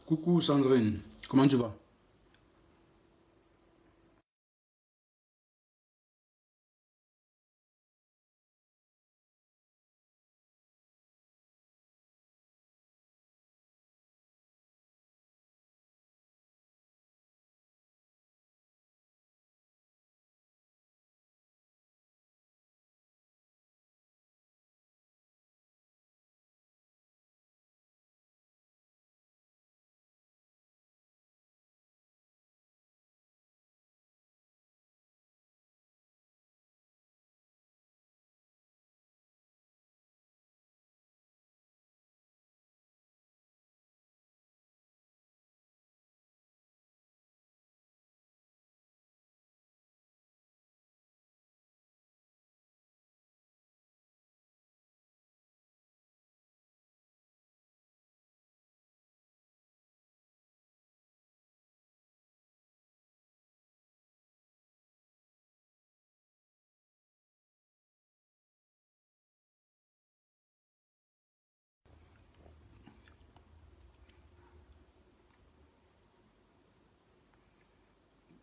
Coucou Sandrine, comment tu vas?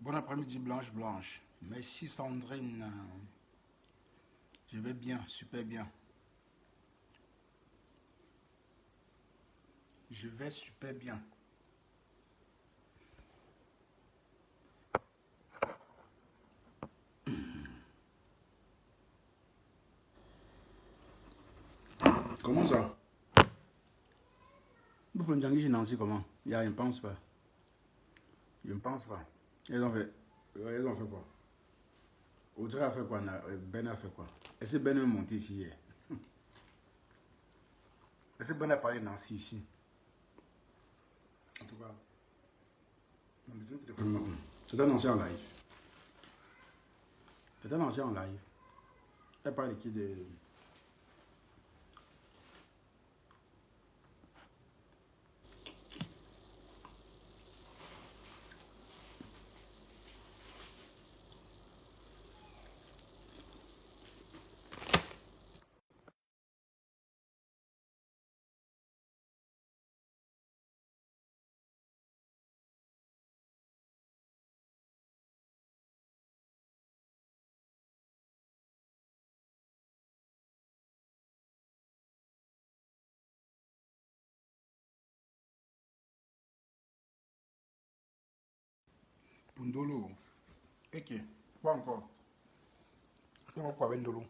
Bon après-midi Blanche Blanche. Merci Sandrine. Je vais bien, super bien. Je vais super bien. Comment ça? Vous faites un Nancy comment? Je ne pense pas. Je ne pense pas. Elles ont fait quoi? Audrey a fait quoi? Ben a fait quoi? Est-ce que Ben est monté ici hier? Est-ce que Ben a parlé de Nancy ici? En tout cas, c'est un ancien en live. C'est un ancien en live. Elle parle qui de. Pundolo. Ok. Quoi encore? Qu'est-ce qu'on avec Ndolo?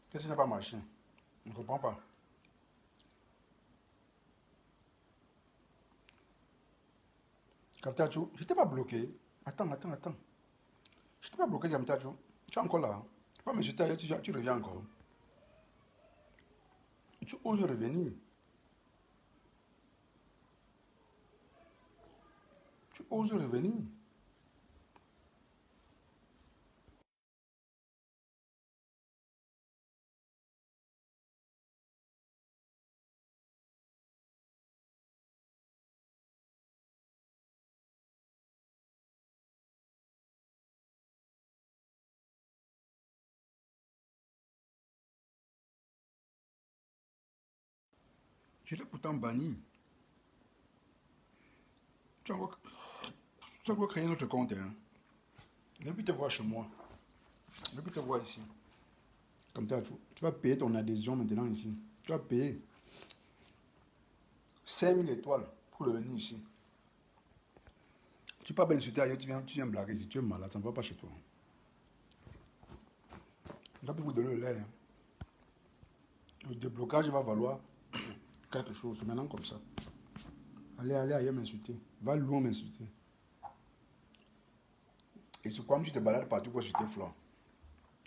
Qu'est-ce qui n'a pas marché? Je ne comprends pas. Kamtacho, je t'ai pas bloqué. Attends. Je t'ai pas bloqué, Kamtacho. Tu es encore là. Tu peux m'insulter ailleurs, tu reviens encore. Tu oses revenir. Tu oses revenir. Je l'ai pourtant banni. Tu as encore créé notre compte. Hein. Je vais plus te voir chez moi. Je vais plus te voir ici. Kamtacho, tu vas payer ton adhésion maintenant ici. Tu vas payer 5000 étoiles pour le venir ici. Tu peux pas m'insulter ailleurs, tu viens blaguer ici. Tu es malade, ça ne va pas chez toi. Je vais plus vous donner le lait. Hein. Le déblocage va valoir quelque chose. C'est maintenant comme ça. Allez ailleurs m'insulter. Va loin m'insulter. Et c'est comme tu te balades partout pour acheter fleurs.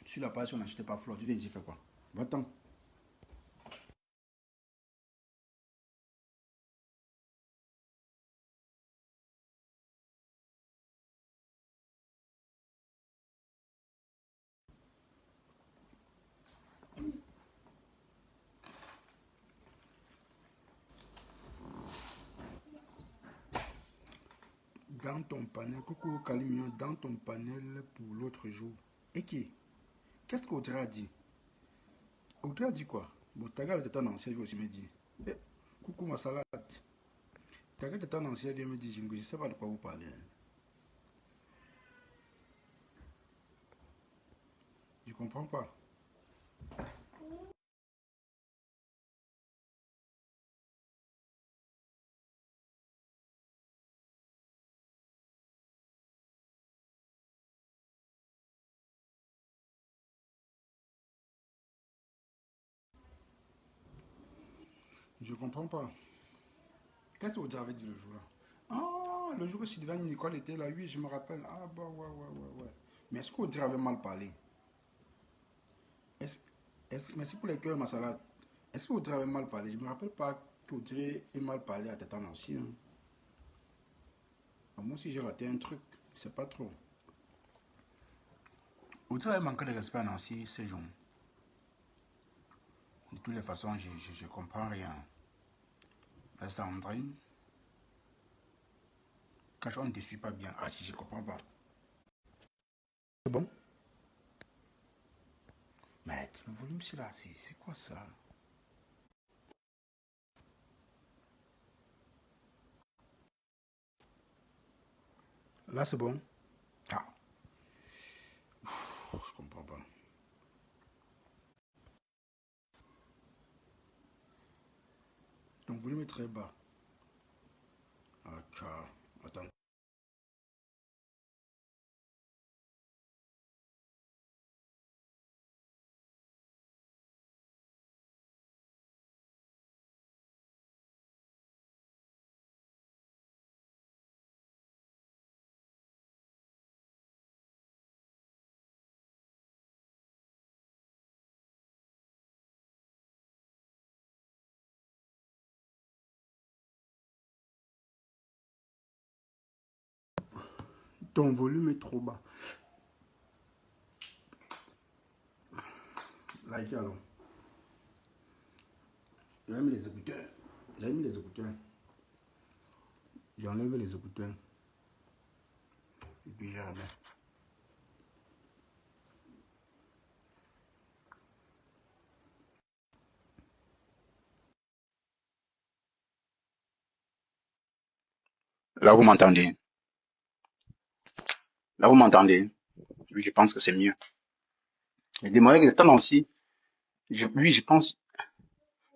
Sur la page, on n'achetait pas fleurs. Tu t'es dit, fais quoi? Va-t'en. Dans ton panel, coucou Calimio, dans ton panel pour l'autre jour. Et qui? Qu'est-ce qu'Audrey a dit? Audrey a dit quoi? Bon, ta gueule était un ancien, je vais aussi me dire. Coucou ma salade. T'as que ton ancien vient me dire, je ne sais pas de quoi vous parlez. Je comprends pas. Je comprends pas. Qu'est-ce que vous avez dit le jour-là? Ah, le jour où Sylvain Nicole était là, oui, je me rappelle. Ah, bah, ouais. Mais est-ce qu'Audrey avait mal parlé? Est-ce, merci pour les cœurs, ma salade. Est-ce qu'Audrey avait mal parlé? Je me rappelle pas qu'Audrey ait mal parlé à Tata Nancy. Hein. Moi aussi, j'ai raté un truc. C'est pas trop. Audrey avait manqué de respect à Nancy ces jours. De toutes les façons, je comprends rien. Sandrine, quand on ne te suit pas bien, ah si, je comprends pas. C'est bon? Mais le volume, c'est là, c'est quoi ça? Là, c'est bon? Ah, je comprends pas. Donc, volume est très bas. Ok, attends. Ton volume est trop bas. Like alors. J'ai mis les écouteurs. J'ai mis les écouteurs. J'ai enlevé les écouteurs. Et puis j'ai remis. Là, vous m'entendez? Là, vous m'entendez? Oui, je pense que c'est mieux. J'ai demandé que temps aussi. Oui, je pense.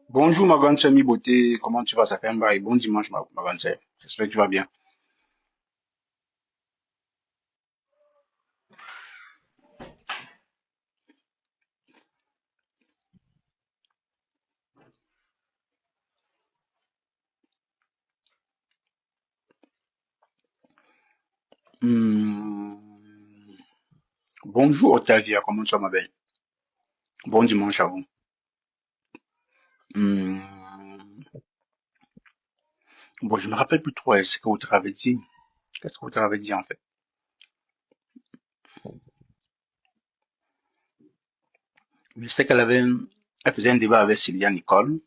Bonjour, ma grande sœur Beauté. Comment tu vas? Ça fait un bail. Bon dimanche, ma grande sœur. J'espère que tu vas bien. Hmm. Bonjour, Octavia. Comment tu vas, ma belle? Bon dimanche à vous. Hmm. Bon, je me rappelle plus trop ce que vous avez dit. Qu'est-ce que vous avez dit, en fait? Je sais elle faisait un débat avec Sylvia Nicole.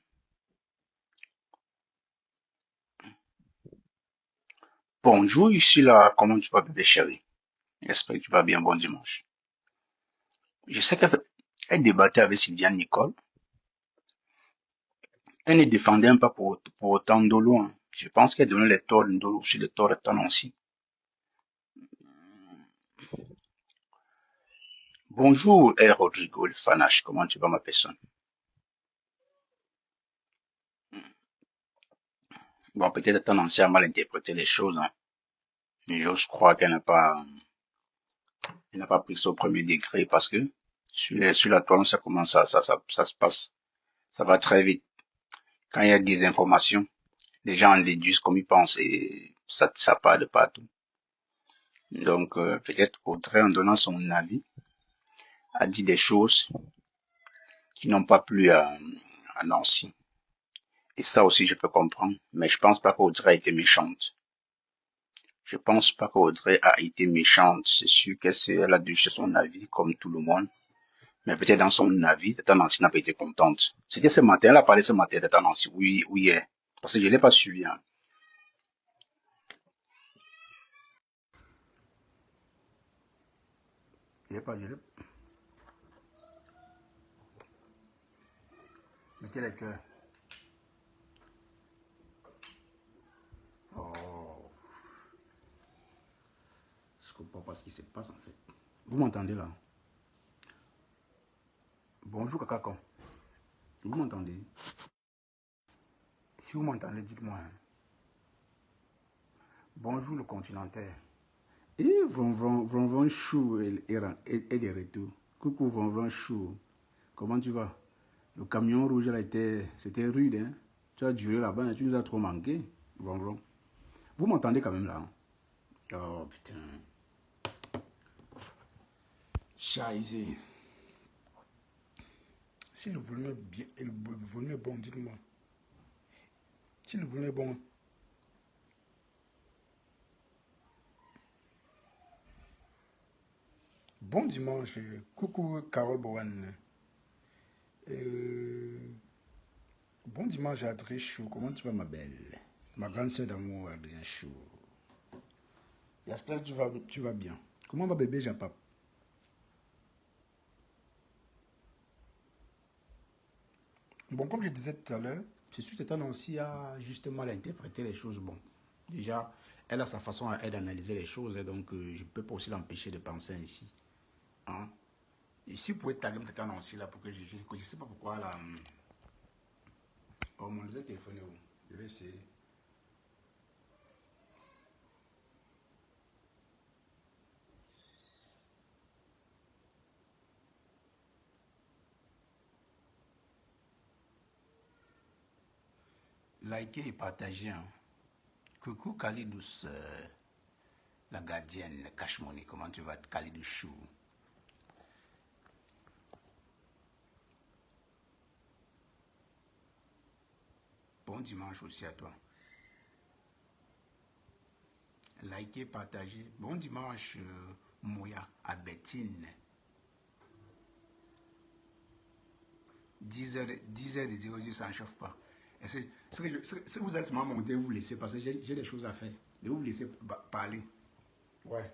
Bonjour, ici là. Comment tu vas, bébé chéri? J'espère que tu vas bien. Bon dimanche. Je sais qu'elle débattait avec Sylvia Nicole. Elle ne défendait pas pour autant Ndolo. Hein. Je pense qu'elle donnait les torts de Ndolo sur les torts de Tanansi. Bonjour, Rodrigo, le fanache. Comment tu vas, ma personne? Bon, peut-être Tanansi a mal interprété les choses. Hein. Mais j'ose croire elle n'a pas pris ça au premier degré parce que sur la toile, ça commence ça se passe. Ça va très vite. Quand il y a des informations, les gens en déduisent comme ils pensent et ça part de partout. Donc, peut-être Audrey, en donnant son avis, a dit des choses qui n'ont pas plu à Nancy. Et ça aussi, je peux comprendre. Mais je pense pas qu'Audrey a été méchante. Je pense pas qu'Audrey a été méchante. C'est sûr qu'elle a dû chez son avis, comme tout le monde. Mais peut-être dans son avis, Tata Nancy n'a pas été contente. C'était ce matin, elle a parlé ce matin, Tata Nancy. Oui, oui, parce que je l'ai pas suivi. Hein. Je l'ai pas, je l'ai. Mettez les cœurs. comprends pas ce qui se passe en fait. Vous m'entendez là? Bonjour Kakako. Vous m'entendez? Si vous m'entendez, dites-moi. Hein. Bonjour le continentaire. Et Von Chou est de retour. Coucou Von Chou. Comment tu vas? Le camion rouge là c'était rude. Hein? Tu as duré là-bas, tu nous as trop manqué. Von. Vous m'entendez quand même là? Hein? Oh putain. Scheiße. Si le volume est bien, et le volume est bon, dites-moi. Si le volume est bon. Bon dimanche. Coucou Carole Bowen. Bon dimanche Adrien Chou. Comment tu vas ma belle? Ma grande sœur d'amour Adrien Chou. J'espère que tu vas bien. Comment va bébé Japap? Bon, comme je disais tout à l'heure, c'est sûr que aussi a justement interprété les choses. Bon, déjà, elle a sa façon à elle d'analyser les choses, et donc je ne peux pas aussi l'empêcher de penser ainsi. Hein? Et si vous pouvez taguer Tatan aussi là pour que je ne sais pas pourquoi là. Oh mon Dieu, téléphone est où? Je vais essayer. Likez et partagez. Hein. Coucou Kalidous, la gardienne Cash Money. Comment tu vas, Kalidous Chou? Bon dimanche aussi à toi. Likez, partagez. Bon dimanche, Moya, à Bettine. 10 heures de 0, ça ne chauffe pas. Ce que vous êtes seulement monter, vous laissez parce que j'ai des choses à faire. De vous laisser parler. Ouais.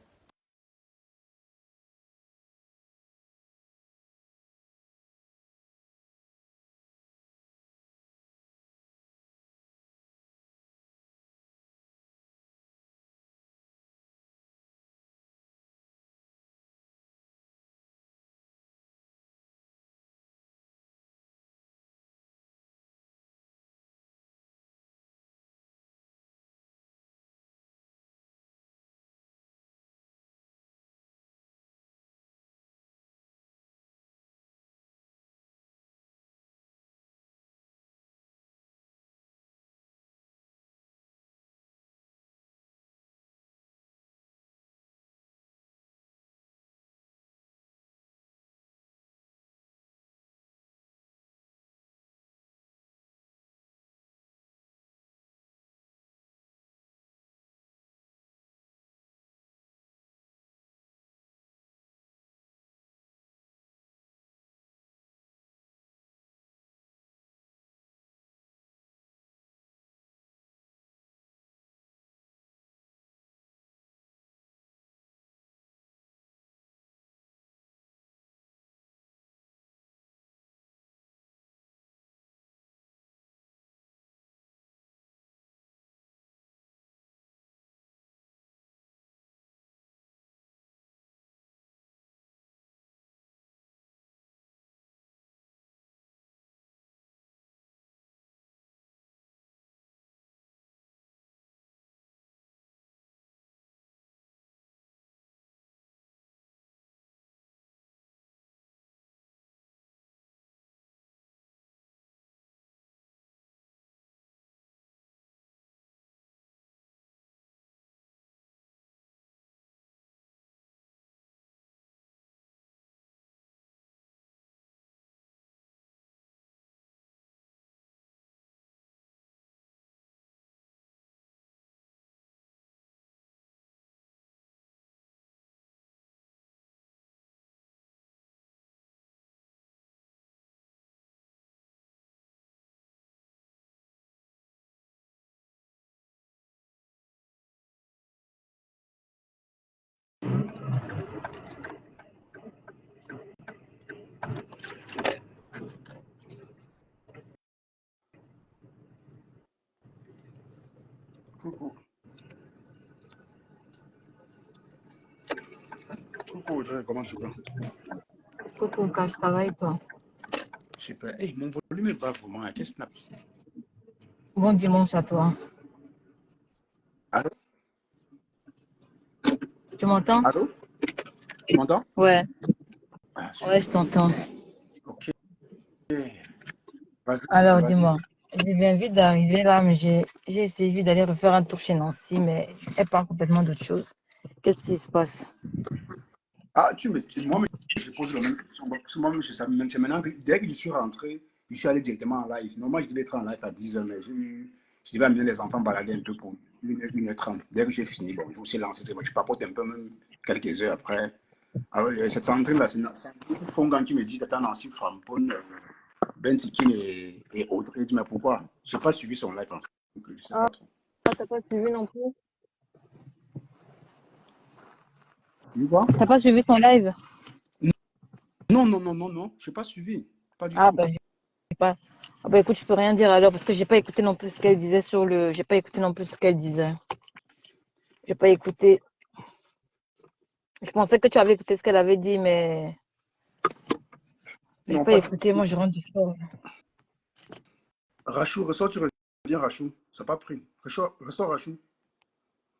Coucou. Coucou Audrey, comment tu vas? Coucou, quand je travaille, toi. Super. Hey, mon volume est bas vraiment. Qu'est-ce que Bon dimanche à toi. Allô? Tu m'entends? Allô? Tu m'entends? Ouais, Ah, ouais, super. je t'entends. Ok. Vas-y, Alors, vas-y. dis-moi, je viens vite d'arriver là, mais j'ai essayé d'aller refaire un tour chez Nancy, mais elle parle complètement d'autre chose. Qu'est-ce qui se passe? Ah, moi, je pose la même question. Moi, je sais, c'est maintenant que dès que je suis rentré, je suis allé directement en live. Normalement, je devais être en live à 10h, mais je devais amener les enfants balader un peu pour 1h30. Dès que j'ai fini, bon, je me suis lancé. Je papote un peu, même quelques heures après. Ah ouais, cette entrée-là, c'est Fongan qui me dit attends, Nancy Frampon, Ben Tikin et autres. Il dit mais pourquoi? Je n'ai pas suivi son live en fait. Donc, je ne sais Ah, pas trop. t'as pas suivi non plus? Tu vois? T'as pas suivi ton live? Non, non, non, non, non. Je n'ai pas suivi. Pas du Ah, tout. bah, j'ai pas. Ah, bah, écoute, je peux rien dire alors, parce que j'ai pas écouté non plus ce qu'elle disait sur le. J'ai pas écouté non plus ce qu'elle disait. J'ai pas écouté. Je pensais que tu avais écouté ce qu'elle avait dit, mais j'ai Non, pas pas du écouté. tout. Moi, je rentre du sport. Rachou, ressort, tu reviens, Rachou. Ça n'a pas pris. Ressort, Rachou.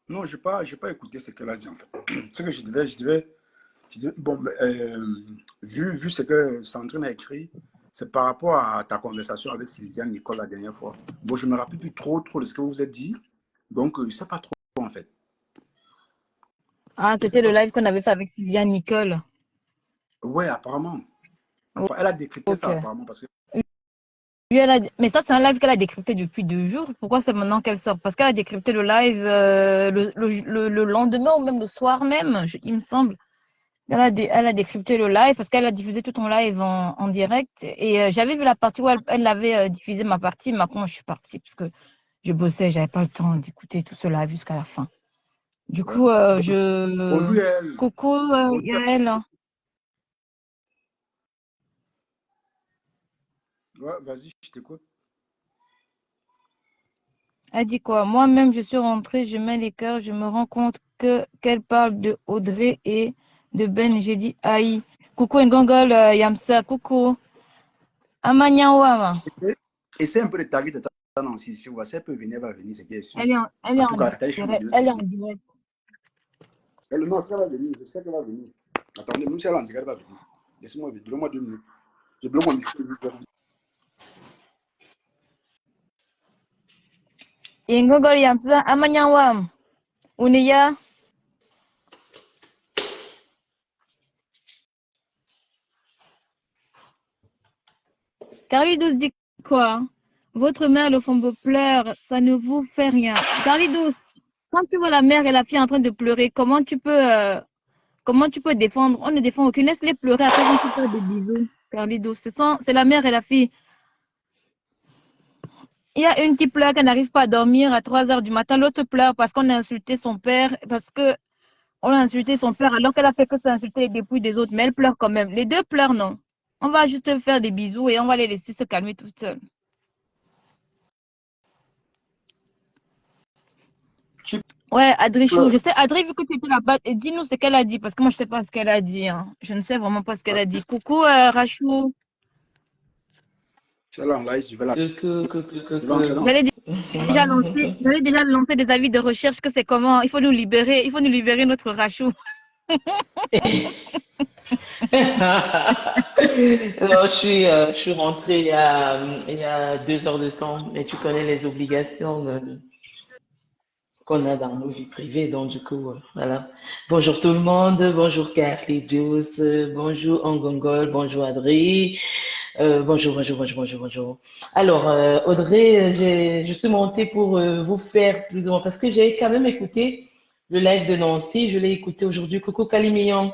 Non, j'ai pas écouté ce qu'elle a dit en fait. C'est que bon, vu ce que Sandrine a écrit, c'est par rapport à ta conversation avec Sylviane Nicole la dernière fois. Bon, je ne me rappelle plus trop de ce que vous vous êtes dit. Donc, je ne sais pas trop en fait. Ah, Je sais c'était le pas. live qu'on avait fait avec Sylviane Nicole. Ouais, apparemment. Elle a décrypté Ok. ça apparemment parce que. Lui, mais ça, c'est un live qu'elle a décrypté depuis 2 jours. Pourquoi c'est maintenant qu'elle sort? Parce qu'elle a décrypté le live le lendemain ou même le soir même, il me semble. Elle a décrypté le live parce qu'elle a diffusé tout ton live en direct. Et j'avais vu la partie où elle avait diffusé ma partie. Maintenant, je suis partie parce que je bossais, j'avais pas le temps d'écouter tout ce live jusqu'à la fin. Du Ouais. coup, Aujourd'hui, elle. coucou Aujourd'hui, Yael. ouais, vas-y, je t'écoute. Elle dit quoi? Moi-même, je suis rentrée, je mets les cœurs, je me rends compte qu'elle parle de Audrey et de Ben. J'ai dit aïe. Coucou Ngongol Yamsa, coucou. Amanyawama. Essaie un peu de taguer de ta Nancy. Si elle peut venir, elle va venir, c'est qui est sûr. Elle est En en tout cas, ta chambre direct. de Elle est en trucs. direct. Non, elle va venir. Je sais qu'elle va venir. Attendez, même si elle est en direct, elle va venir. Laissez-moi venir. Donnez-moi 2 minutes. Je bloque mon micro. Ngongol Yamsa, Amanyawam. Uniya. Carlidos dit quoi? Votre mère, le flambeau pleure, ça ne vous fait rien. Carlidos, quand tu vois la mère et la fille en train de pleurer, comment tu peux défendre? On ne défend aucune. Laisse-les pleurer, après ils vont se faire des bisous. Carlidos, c'est la mère et la fille. Il y a une qui pleure, qu'elle n'arrive pas à dormir à 3 heures du matin. L'autre pleure parce qu'on a insulté son père, parce que on a insulté son père alors qu'elle a fait que s'insulter les dépouilles des autres. Mais elle pleure quand même. Les deux pleurent, non. On va juste faire des bisous et on va les laisser se calmer toutes seules. Ouais, Adrichou, je sais, Adri, vu que tu étais là-bas, dis-nous ce qu'elle a dit, parce que moi, je ne sais pas ce qu'elle a dit. Hein. Je ne sais vraiment pas ce qu'elle a dit. Coucou, Rachou. Si elle est en live, je vais entrer dans J'allais son live. déjà lancer des avis de recherche que c'est comment. Il faut nous libérer notre Rachou. Non, je suis rentrée il y a 2 heures de temps, mais tu connais les obligations qu'on a dans nos vies privées, donc du coup, voilà. Bonjour tout le monde, bonjour Carly Juice, bonjour Angongol, bonjour Adri, bonjour. Alors, Audrey, je suis montée pour vous faire plus ou moins, parce que j'ai quand même écouté le live de Nancy, je l'ai écouté aujourd'hui. Coucou Calimillon,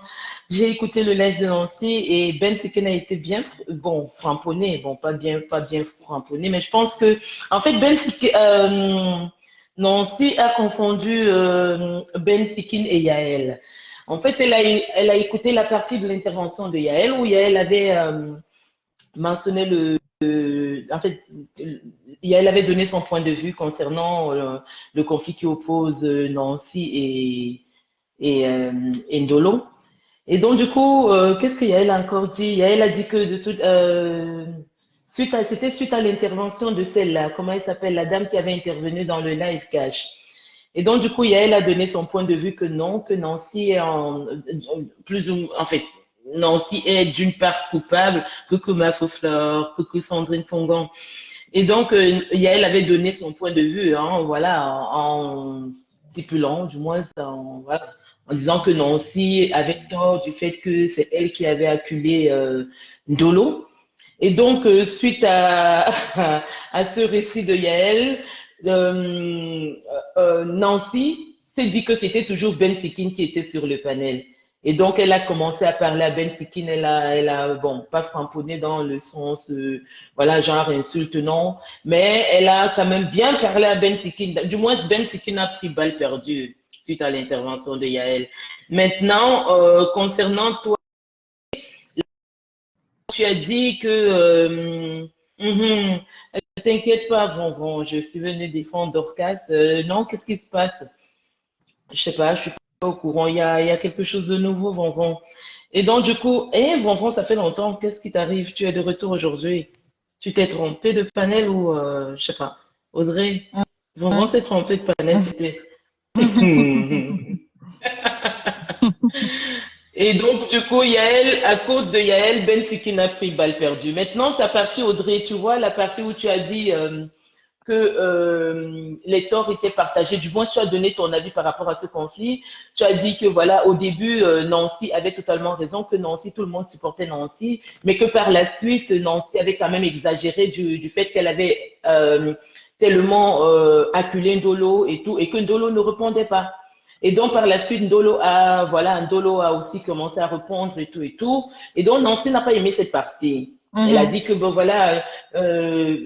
j'ai écouté le live de Nancy et Ben Seken a été bien, bon, framponné, bon, pas bien framponné, mais je pense que, en fait, Nancy a confondu Ben Sikin et Yael. En fait, elle a écouté la partie de l'intervention de Yael où Yael avait mentionné en fait, Yael avait donné son point de vue concernant le conflit qui oppose Nancy et Ndolo. Et donc, du coup, qu'est-ce que Yael a encore dit? Yael a dit que c'était suite à l'intervention de celle-là, comment elle s'appelle, la dame qui avait intervenu dans le live cash. Et donc, du coup, Yael a donné son point de vue que non, que Nancy est plus ou en fait, Nancy est d'une part coupable, que Mafoflore, que Sandrine Fongan. Et donc, Yael avait donné son point de vue, hein, voilà, en stipulant, du moins, voilà, en disant que Nancy avait tort du fait que c'est elle qui avait acculé Ndolo. Et donc, suite à ce récit de Yael, Nancy s'est dit que c'était toujours Ben Sikin qui était sur le panel. Et donc, elle a commencé à parler à Ben Sikin. Bon, pas framponné dans le sens, voilà, genre insulte, non. Mais elle a quand même bien parlé à Ben Sikin. Du moins, Ben Sikin a pris balle perdue suite à l'intervention de Yael. Maintenant, concernant toi, tu as dit que t'inquiète pas, Vonvon, je suis venue défendre Dorcas. Non, qu'est-ce qui se passe? Je sais pas, je suis pas au courant. Il y a quelque chose de nouveau, Vonvon. Et donc, du coup, Vonvon, ça fait longtemps. Qu'est-ce qui t'arrive? Tu es de retour aujourd'hui. Tu t'es trompé de panel ou, je sais pas. Audrey, Vonvon s'est trompé de panel, peut-être. Et donc, du coup, Yael, à cause de Yael, Ben Sikin a pris balle perdue. Maintenant, ta partie, Audrey, tu vois, la partie où tu as dit que les torts étaient partagés, du moins, tu as donné ton avis par rapport à ce conflit. Tu as dit que, voilà, au début, Nancy avait totalement raison, que Nancy, tout le monde supportait Nancy, mais que par la suite, Nancy avait quand même exagéré du fait qu'elle avait tellement acculé Ndolo et tout, et que Ndolo ne répondait pas. Et donc, par la suite, Ndolo a aussi commencé à répondre et tout et tout. Et donc, Nancy n'a pas aimé cette partie. Elle a dit que, bon, voilà,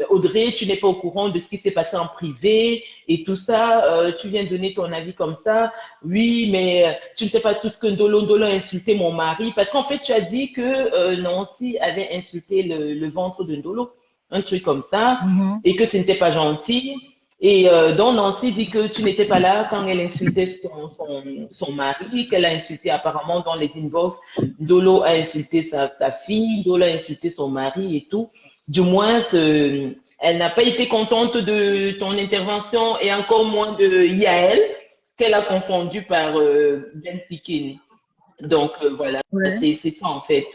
Audrey, tu n'es pas au courant de ce qui s'est passé en privé et tout ça. Tu viens donner ton avis comme ça. Oui, mais tu ne sais pas tout ce que Ndolo a insulté mon mari. Parce qu'en fait, tu as dit que Nancy avait insulté le ventre de Ndolo. Un truc comme ça. Et que ce n'était pas gentil. Et donc Nancy dit que tu n'étais pas là quand elle insultait son mari, qu'elle a insulté apparemment dans les inbox. Dolo a insulté sa fille, Dolo a insulté son mari et tout. Du moins, elle n'a pas été contente de ton intervention et encore moins de Yael, qu'elle a confondu par Ben Sikin. Donc voilà, c'est ça en fait.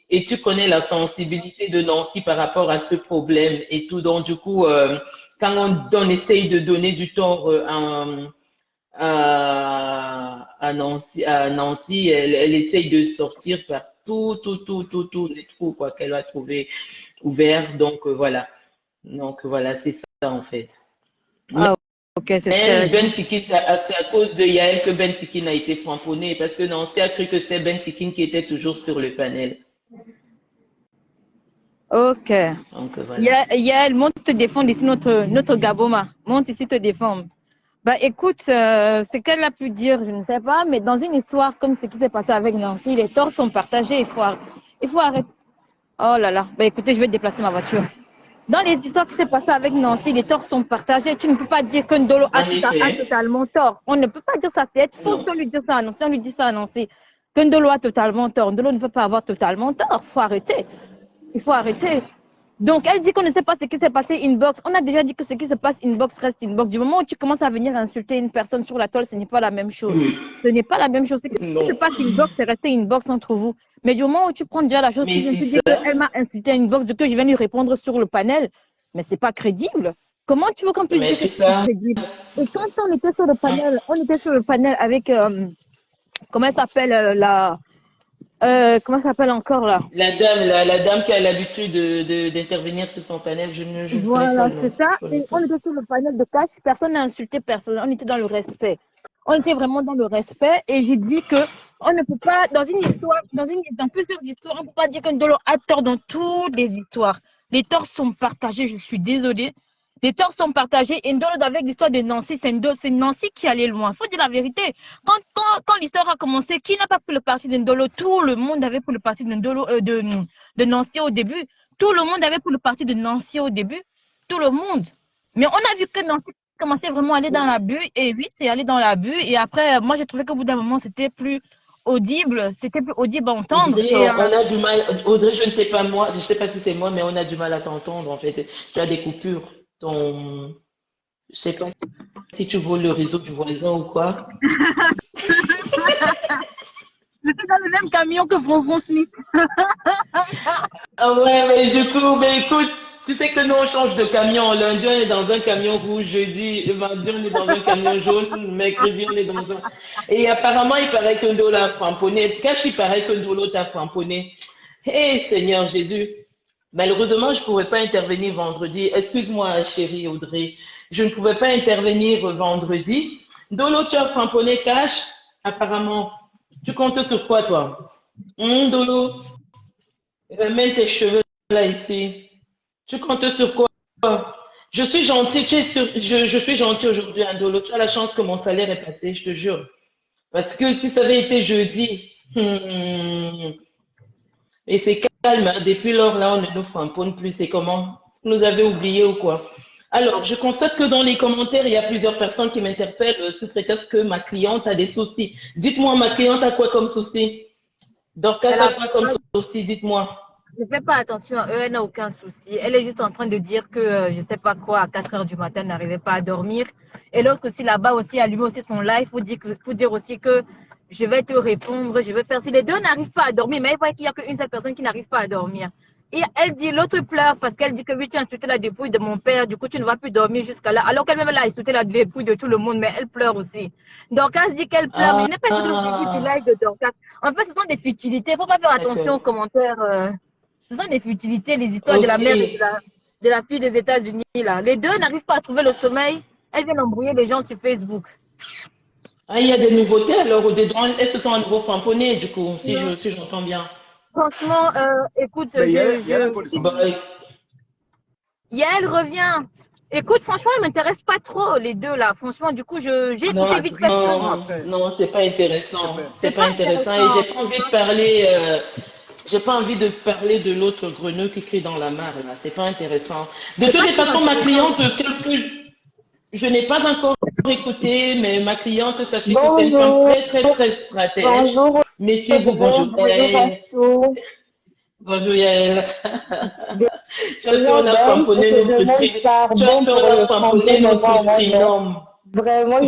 Et tu connais la sensibilité de Nancy par rapport à ce problème et tout. Donc du coup, quand on essaye de donner du tort à Nancy, elle essaye de sortir par tous les trous quoi qu'elle va trouver ouverts. Donc voilà. Donc voilà, c'est ça en fait. Ah, ok, c'est Elle, Ben Sikin, c'est à cause de Yael que Ben Sikin a été framponné parce que Nancy a cru que c'était Ben Sikin qui était toujours sur le panel. Ok. Donc voilà. Yael, monte te défendre ici, notre Gaboma. Monte ici te défendre. Bah écoute, ce qu'elle a pu dire, je ne sais pas, mais dans une histoire comme ce qui s'est passé avec Nancy, les torts sont partagés. Il faut arrêter. Oh là là. Bah écoutez, je vais déplacer ma voiture. Dans les histoires qui s'est passées avec Nancy, les torts sont partagés. Tu ne peux pas dire que Ndolo a totalement tort. On ne peut pas dire ça. C'est être faux si on lui dit ça à Nancy. On lui dit ça à Nancy. Que Ndolo a totalement tort. Ndolo ne peut pas avoir totalement tort. Il faut arrêter. Il faut arrêter. Donc, elle dit qu'on ne sait pas ce qui s'est passé inbox. On a déjà dit que ce qui se passe inbox reste inbox. Du moment où tu commences à venir insulter une personne sur la toile, ce n'est pas la même chose. Ce n'est pas la même chose. Ce qui se passe inbox, c'est resté inbox entre vous. Mais du moment où tu prends déjà la chose, tu viens te dire qu'elle m'a insulté inbox, que je viens lui répondre sur le panel, mais c'est pas crédible. Comment tu veux qu'on puisse dire que c'est crédible? Et quand on était sur le panel avec, comment elle s'appelle, comment ça s'appelle encore là? La dame qui a l'habitude d'intervenir sur son panel, je ne connais pas. Voilà, c'est ça. Et on était sur le panel de cash, personne n'a insulté personne. On était dans le respect. On était vraiment dans le respect. Et j'ai dit que on ne peut pas, dans une histoire, dans plusieurs histoires, on ne peut pas dire qu'un Ndolo a tort dans toutes les histoires. Les torts sont partagés, je suis désolée. Les torts sont partagés. Et Ndolo, avec l'histoire de Nancy, c'est Nancy qui allait loin. Il faut dire la vérité. Quand l'histoire a commencé, qui n'a pas pris le parti de Ndolo? Tout le monde avait pris le parti de Ndolo, de Nancy au début. Tout le monde avait pris le parti de Nancy au début. Tout le monde. Mais on a vu que Nancy commençait vraiment à aller dans l'abus. Et oui, c'est aller dans l'abus. Et après, moi, j'ai trouvé qu'au bout d'un moment, c'était plus audible, c'était plus audible à entendre. Audrey, Et on a du mal. Audrey, je ne sais pas moi, je ne sais pas si c'est moi, mais on a du mal à t'entendre en fait. Tu as des coupures. Je sais pas si tu voles le réseau du voisin ou quoi. j'étais dans le même camion que Bonbon Smith. Ah ouais, mais du coup, mais écoute, tu sais que nous on change de camion. Lundi on est dans un camion rouge, jeudi, mardi on est dans un camion jaune, mercredi on est dans un. Et apparemment il paraît que Ndolo a framponné. Cache, il paraît que Ndolo t'a framponné. Hé Seigneur Jésus. Malheureusement, je ne pouvais pas intervenir vendredi. Excuse-moi, chérie Audrey. Je ne pouvais pas intervenir vendredi. Ndolo, tu as framponné Cache, apparemment. Tu comptes sur quoi, toi? Ndolo, remets tes cheveux là ici. Tu comptes sur quoi? Je suis gentil, je suis gentil aujourd'hui, Ndolo. Tu as la chance que mon salaire est passé, je te jure. Parce que si ça avait été jeudi, et c'est calme, hein. Depuis lors, là, on ne nous framponne plus. C'est comment? Vous nous avez oubliés ou quoi? Alors, je constate que dans les commentaires, il y a plusieurs personnes qui m'interpellent sous prétexte que ma cliente a des soucis. Dites-moi, ma cliente a quoi comme souci? Dorcas Elle a a quoi comme souci? Dites-moi. Ne fais pas attention à eux, elle n'a aucun souci. Elle est juste en train de dire que, je ne sais pas quoi, à 4 heures du matin, elle n'arrivait pas à dormir. Et lorsque aussi là-bas aussi, allumé aussi son live, faut dire aussi que je vais te répondre, je vais faire. Si les deux n'arrivent pas à dormir, mais il voit qu'il n'y a qu'une seule personne qui n'arrive pas à dormir. Et elle dit, l'autre pleure parce qu'elle dit que oui, tu as insulté la dépouille de mon père, du coup, tu ne vas plus dormir jusqu'à là. Alors qu'elle-même, elle a insulté la dépouille de tout le monde, mais elle pleure aussi. Dorcas dit qu'elle pleure, mais je n'ai pas écouté le début du live de Dorcas. En fait, ce sont des futilités. Il ne faut pas faire attention aux D'accord. commentaires. Ce sont des futilités, les histoires de la Ok. mère et de la fille des États-Unis. Là. Les deux n'arrivent pas à trouver le sommeil. Elles viennent embrouiller les gens sur Facebook. Ah, il y a des nouveautés alors au-dedans. Est-ce que c'est un nouveau framponné, du coup, Non. si j'entends bien? Franchement, écoute, Mais il y a un peu de son. Bah, Yael revient. Écoute, franchement, ils ne m'intéressent pas trop, les deux là. Franchement, du coup, j'ai non, écouté vite fait ce Tristement que. après. non, c'est pas intéressant. C'est C'est pas pas intéressant. Et intéressant. j'ai pas envie de parler. J'ai pas envie de parler de l'autre greneux qui crie dans la mare, là. C'est pas intéressant. De C'est toutes pas les très façons, ma intéressant. cliente, je n'ai pas encore écouté, mais ma cliente, sachez que c'est une femme Bonjour, très, très, très stratège. bonjour Méfiez-vous, Audrey, bonjour bonjour Yael. Astou. Bonjour Yael. Tu as peur Déjà la Ben, je framponner te notre demande tri. Tu as pardon peur pour la le framponner français, mais notre moi, mais trinôme. vraiment,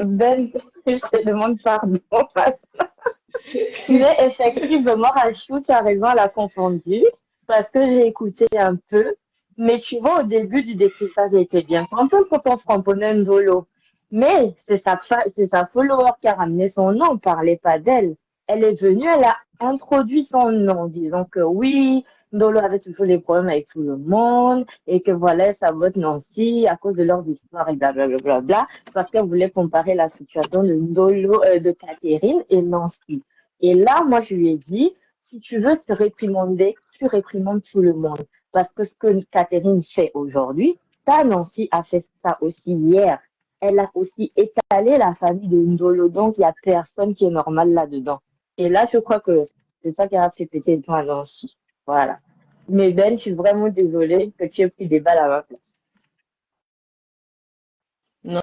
Ben, je te demande pardon. Mais effectivement, Rachou, tu as raison, elle a confondu, parce que j'ai écouté un peu. Mais tu vois, au début du décryptage, j'ai été bien contente quand on frapponnait Ndolo. Mais c'est sa follower qui a ramené son nom, on ne parlait pas d'elle. Elle est venue, elle a introduit son nom, disant que oui, Ndolo avait toujours des problèmes avec tout le monde, et que voilà, ça vote Nancy à cause de leur histoire, et blablabla, parce qu'elle voulait comparer la situation de Ndolo, de Catherine et Nancy. Et là, moi, je lui ai dit, si tu veux te réprimander, tu réprimandes tout le monde. Parce que ce que Catherine fait aujourd'hui, ça, Nancy a fait ça aussi hier. Elle a aussi étalé la famille de Ndolo, donc il n'y a personne qui est normal là-dedans. Et là, je crois que c'est ça qui a fait péter le temps à Nancy. Voilà. Mais Ben, je suis vraiment désolée que tu aies pris des balles à ma place. Non,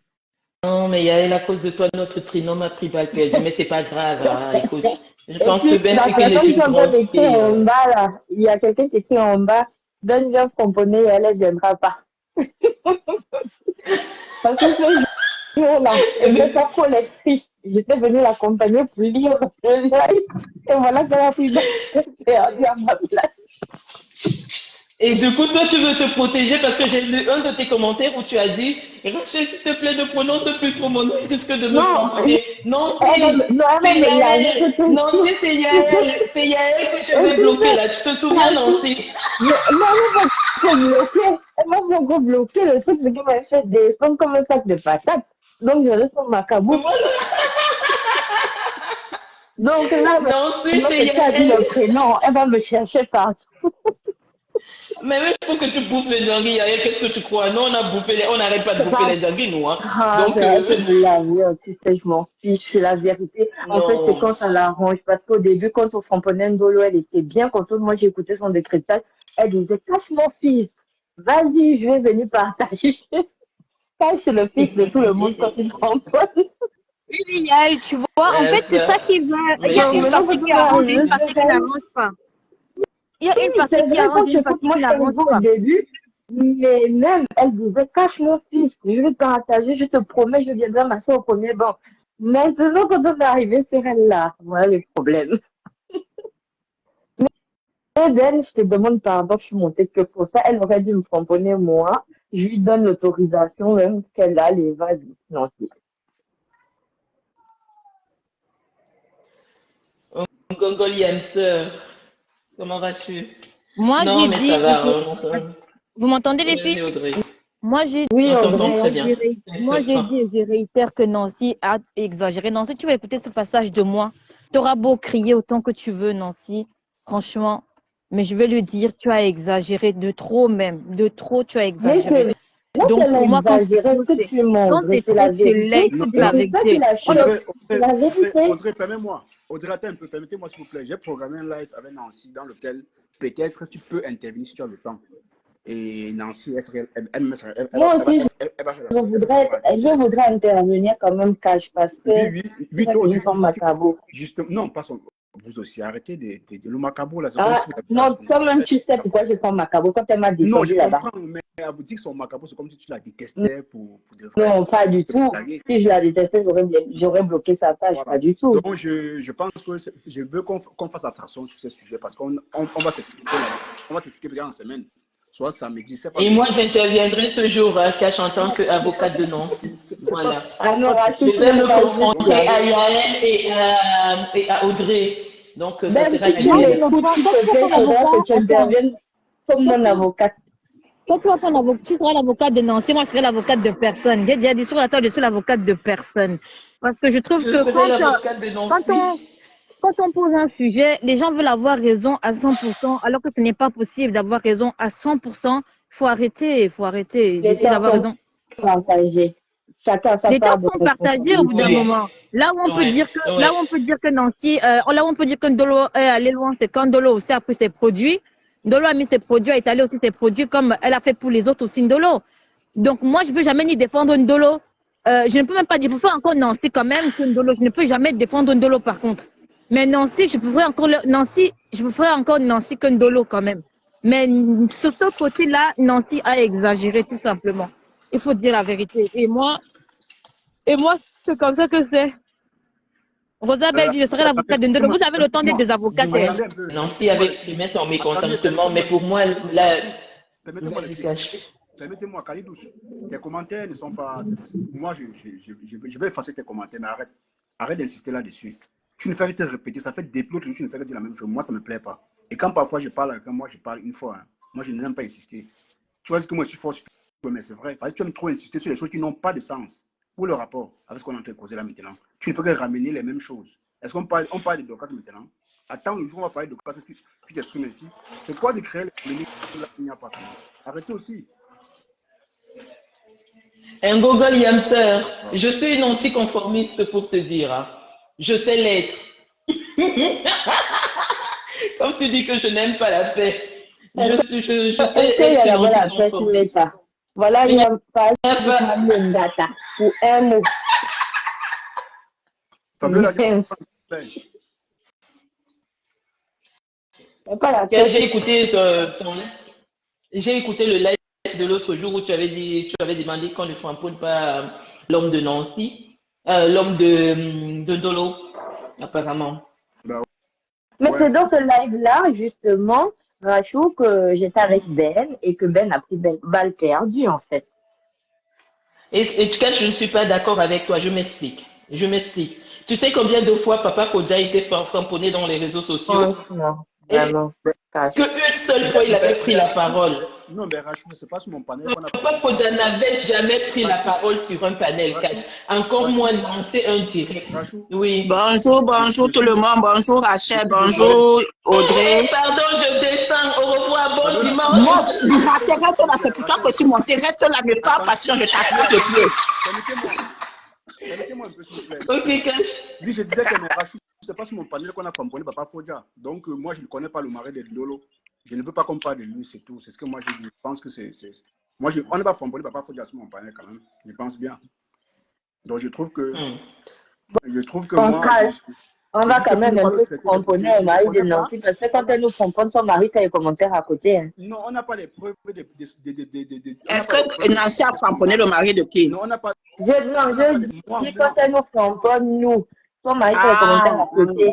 non, mais Yael, à cause de toi, notre trinôme a pris balle perdue. Mais c'est pas grave, hein. Écoute, je Et pense que puis, Ben, la c'est qu'elle est personne qui une est en train grande d'écrire fille. en bas, là, il y a quelqu'un qui écrit en bas, Ben vient composer et elle ne viendra pas. Parce que ce jour-là, Eh elle ben, n'était pas trop lectrice. J'étais venue l'accompagner pour lire le live. Et voilà qu'elle a pris perdu à ma place. et du coup, toi, tu veux te protéger parce que j'ai lu un de tes commentaires où tu as dit, Rachel, s'il te plaît, ne prononce plus trop mon nom, il risque de me Non, frapper. Non, elle va c'est me lâcher Yael. tout de Non, suite. c'est Yael que tu avais bloqué Écoutez, là. Tu te souviens, Nancy? non, elle va me bloquer. Elle va me bloquer. Le truc, c'est qu'elle m'a fait descendre comme un sac de patates. Donc, je reste sur ma caboute. Voilà. Donc là, Nancy, maintenant c'est que tu as dit Yael. le prénom, elle va me chercher partout. Mais même pour que tu bouffes les dingues, Yael, qu'est-ce que tu crois? Nous, on n'arrête pas de C'est bouffer pas. les dingues, nous, hein. Ah, Donc, c'est elle qui me l'a dit, tu sais, je m'en fiche, c'est la vérité. En fait, c'est non. quand ça l'arrange, parce qu'au début, quand on frapponnait Ndolo, elle était bien contente. Moi, j'ai écouté son décryptage. Elle disait, cache mon fils. Vas-y, je vais venir partager. Cache le fils de tout le monde quand il prend toi. Oui, oui, Yael, tu vois, en fait, c'est ça qui va. Il y a Mais une maintenant, partie quand qui on va arrange et arriver une sur partie qui elle, n'arrange pas. Il y a une oui, partie c'est qui vrai, arrange quand et tu une écoutes, partie moi, qui je suis n'arrange arrivée au pas. début, mais même, elle disait, cache mon fils, je vais partager, je te promets, je viendrai m'asseoir au premier banc. Maintenant, quand on est arrivé sur elle là, voilà le problème. Et Ben, je te demande pardon, je suis montée que pour ça, elle aurait dû me tamponner moi. Je lui donne l'autorisation même qu'elle a les vases financiers. Gongolian sœur, comment vas-tu? Moi, Non, j'ai mais ça dit, va, vous m'entendez, les filles? oui, Audrey. Moi, j'ai Oui, On t'entend Audrey, très bien. C'est moi, sur j'ai ça. dit et je réitère que Nancy a exagéré. Nancy, tu vas écouter ce passage de moi. Tu auras beau crier autant que tu veux, Nancy. Franchement, mais je vais lui dire, tu as exagéré de trop même. De trop, tu as mais exagéré. c'est là Donc, qu'elle a pour moi, exagéré ce que tu quand montres, c'est c'est trop, la c'est laid. vérité. Il Non, faut dire Et la non. c'est ça qui vérité. la choque, c'est la vérité. Audrey, permets-moi. Audrey, attends un peu, permettez-moi s'il vous plaît. J'ai programmé un live avec Nancy dans lequel peut-être tu peux intervenir si tu as le temps. Et Nancy, Moi aussi, elle va partager je voudrais intervenir quand même cash parce que oui, c'est oui, vrai toi que aussi, je sens macabo. justement, non, pas son, vous aussi, arrêtez le macabre là, c'est comme Ah, si vous avez la non, toi-même, tu sais pourquoi je sens macabo quand elle m'a non, je descendu là-bas. comprends, mais à vous dire que son macabre, c'est comme si tu la détestais pour de vrai, Non, pour pas du tout. blaguer. Si je la détestais, j'aurais bloqué sa page, pas Voilà. du tout. Donc, je pense que je veux qu'on fasse attention sur ce sujet parce qu'on va s'expliquer on va s'expliquer dans une semaine, soit samedi, c'est pas Et le moi, jour. j'interviendrai ce jour, Cash, en tant Non, c'est pas qu'avocate de de souci. Nancy. C'est pas, Voilà. Ah non, pas de Rachid, souci. Je tu vais n'es me pas juste confronter là. à Yael et à Audrey. Donc, ça Même sera si tu Moi, je duel. me m'écoutes, prends, s'il quand te tu vas plaît, prendre il faudra que avocat, tu attends, interviennes comme quand mon tu, avocate. quand tu vas prendre avocat, tu seras l'avocate de Nancy, moi, je serai l'avocate de personne. J'ai déjà dit sur la table, je suis l'avocate de personne. Parce que je trouve Je que serai l'avocate de quand on, Nancy. quand on pose un sujet, les gens veulent avoir raison à 100%, alors que ce n'est pas possible d'avoir raison à 100%. Il faut arrêter Les d'essayer temps d'avoir sont raison. partagés. Chacun a sa Les part torts de sont partagés au bout d'un responsabilité. Oui, moment. Là où on peut oui, dire que, là oui. où on peut dire que Nancy, là où on peut dire que Ndolo est allé loin, c'est quand Ndolo aussi a pris ses produits. Ndolo a mis ses produits, a étalé aussi ses produits comme elle a fait pour les autres aussi Ndolo. Donc moi, je ne peux jamais ni défendre Ndolo. Je ne peux même pas dire, pourquoi encore Nancy quand même que Ndolo. Je ne peux jamais défendre Ndolo par contre. Mais Nancy, je préférerais encore Nancy que Ndolo quand même. Mais sur ce côté-là, Nancy a exagéré tout simplement. Il faut dire la vérité. Et moi, c'est comme ça que c'est. Rosa Belgi, je serai l'avocate de Ndolo. Vous avez le temps d'être des avocates. Ouais. Attendez un peu, Nancy avait permettez-moi les filles. exprimé son Attendez, mécontentement, mais pour moi, là, permettez-moi les vas-y, filles. Cash. Permettez-moi, Kalidous. Tes commentaires ne sont pas. Moi, je vais effacer tes commentaires, mais arrête. Arrête d'insister là-dessus. Tu ne fais que te répéter. Ça fait depuis l'autre jour, tu ne fais que dire la même chose. Moi, ça ne me plaît pas. Et quand parfois je parle avec moi, je parle une fois. Hein. Moi, je n'aime pas insister. Tu vois ce que moi, je suis fort sur toi, mais c'est vrai. Parce que tu aimes trop insister sur les choses qui n'ont pas de sens. Où le rapport avec ce qu'on est en train de causer là maintenant? Tu ne fais que ramener les mêmes choses. Est-ce on parle de Dorcas maintenant? Attends, le jour où on va parler de Dorcas, tu t'exprimes ainsi. C'est quoi de créer les polémiques là, il n'y a pas quand même? Arrêtez aussi. Un gogol yamster. Ah. Je suis une anticonformiste pour te dire. Hein. Je sais l'être. Comme tu dis que je n'aime pas la paix. Je sais Est-ce qu'il y être a une d'abord la paix sur anticonformiste. l'État? Voilà, il Il n'y n'y a pas a de pas. Maliendata ou un mot. Fabiola, Mais il n'y a pas la paix J'ai écouté j'ai écouté le live de l'autre jour où tu avais demandé qu'on ne framponne pas l'homme de Nancy, l'homme de Dolo, apparemment. bah, Mais ouais. c'est dans ce live-là, justement, Rachou, que j'étais avec Ben et que Ben a pris balle perdue, en fait. Et tu caches, je ne suis pas d'accord avec toi. Je m'explique. Je m'explique. Tu sais combien de fois Papa Kodja a été framponné dans les réseaux sociaux? Franchement, Est-ce vraiment, cash. qu'une seule fois il avait pris la parole? Non, mais Rachou, c'est pas sur mon panel qu'on a fait. Papa Kodja n'avait jamais pris la parole sur un panel cash. Encore moins lancer un direct. Rachou, Oui. Bonjour, bonjour je tout suis le désolé. monde. Bonjour Je Rachel, suis désolé. bonjour Audrey. Pardon, je descends. Au revoir. Bon Fabiola, dimanche. Moi, reste là, c'est pourtant que Rachel, si mon reste là, ne pas attends, passion, je t'attrape Fabiola, le pied. permettez-moi. Permettez-moi un peu, s'il vous plaît. Ok, cash. Oui, je disais que mais Rachou, c'est pas sur mon panel qu'on a famponné Papa Fodja. Donc, moi, je ne connais pas le mari de Lolo. Je ne veux pas qu'on parle de lui, c'est tout. C'est ce que moi, je dis. Je pense que c'est. Moi, on n'est pas famponné Papa Fodja sur mon panel quand même. Je pense bien. Donc, je trouve que Je trouve que On moi, crache. On c'est va juste quand pour ne même un pas le peu traiter tamponner au je ne mari de connais pas. Nancy parce que quand Voilà. elle nous tamponne, son mari fait les commentaires à côté. Hein. Non, on n'a pas les preuves on n'a Est-ce pas les que preuves Nancy a de son framponné le mari. mari de qui? Non, Non, on n'a pas je les, dis quand elle nous tamponne, nous, son mari fait les Ah, commentaires à côté.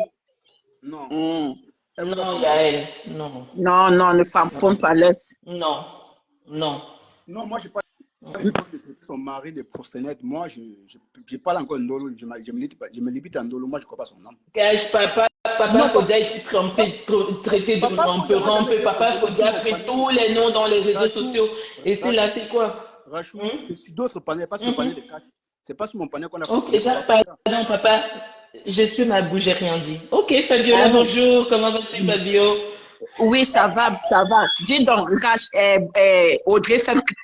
non. hum. Elle vous a Non, framponné. Yael, non, Non, non, ne framponne pas, laisse. non, non. Non, moi, je n'ai pas les preuves de traiter son mari de proxénète. Moi, je parle encore Ndolo. Je me limite à Ndolo. Moi, je ne crois pas son nom. Cache papa, Non, papa Fodia été traité de Papa Fodia n'a jamais rampe, été papa frappé sur Fodia a mon pris panel. tous les noms dans les réseaux Rachou, sociaux. Et c'est là, Rachou, c'est quoi? Rachou, Hein? c'est sur d'autres panels, pas sur le panel de cash. C'est pas sur mon panel qu'on a Ok, frappé Papa Fodia. pardon, papa. Je suis ma bouche, j'ai rien dit. Ok, Fabiola, Ah, bonjour. Comment vas-tu, Fabio? oui, ça va, ça va. Dis donc, Audrey,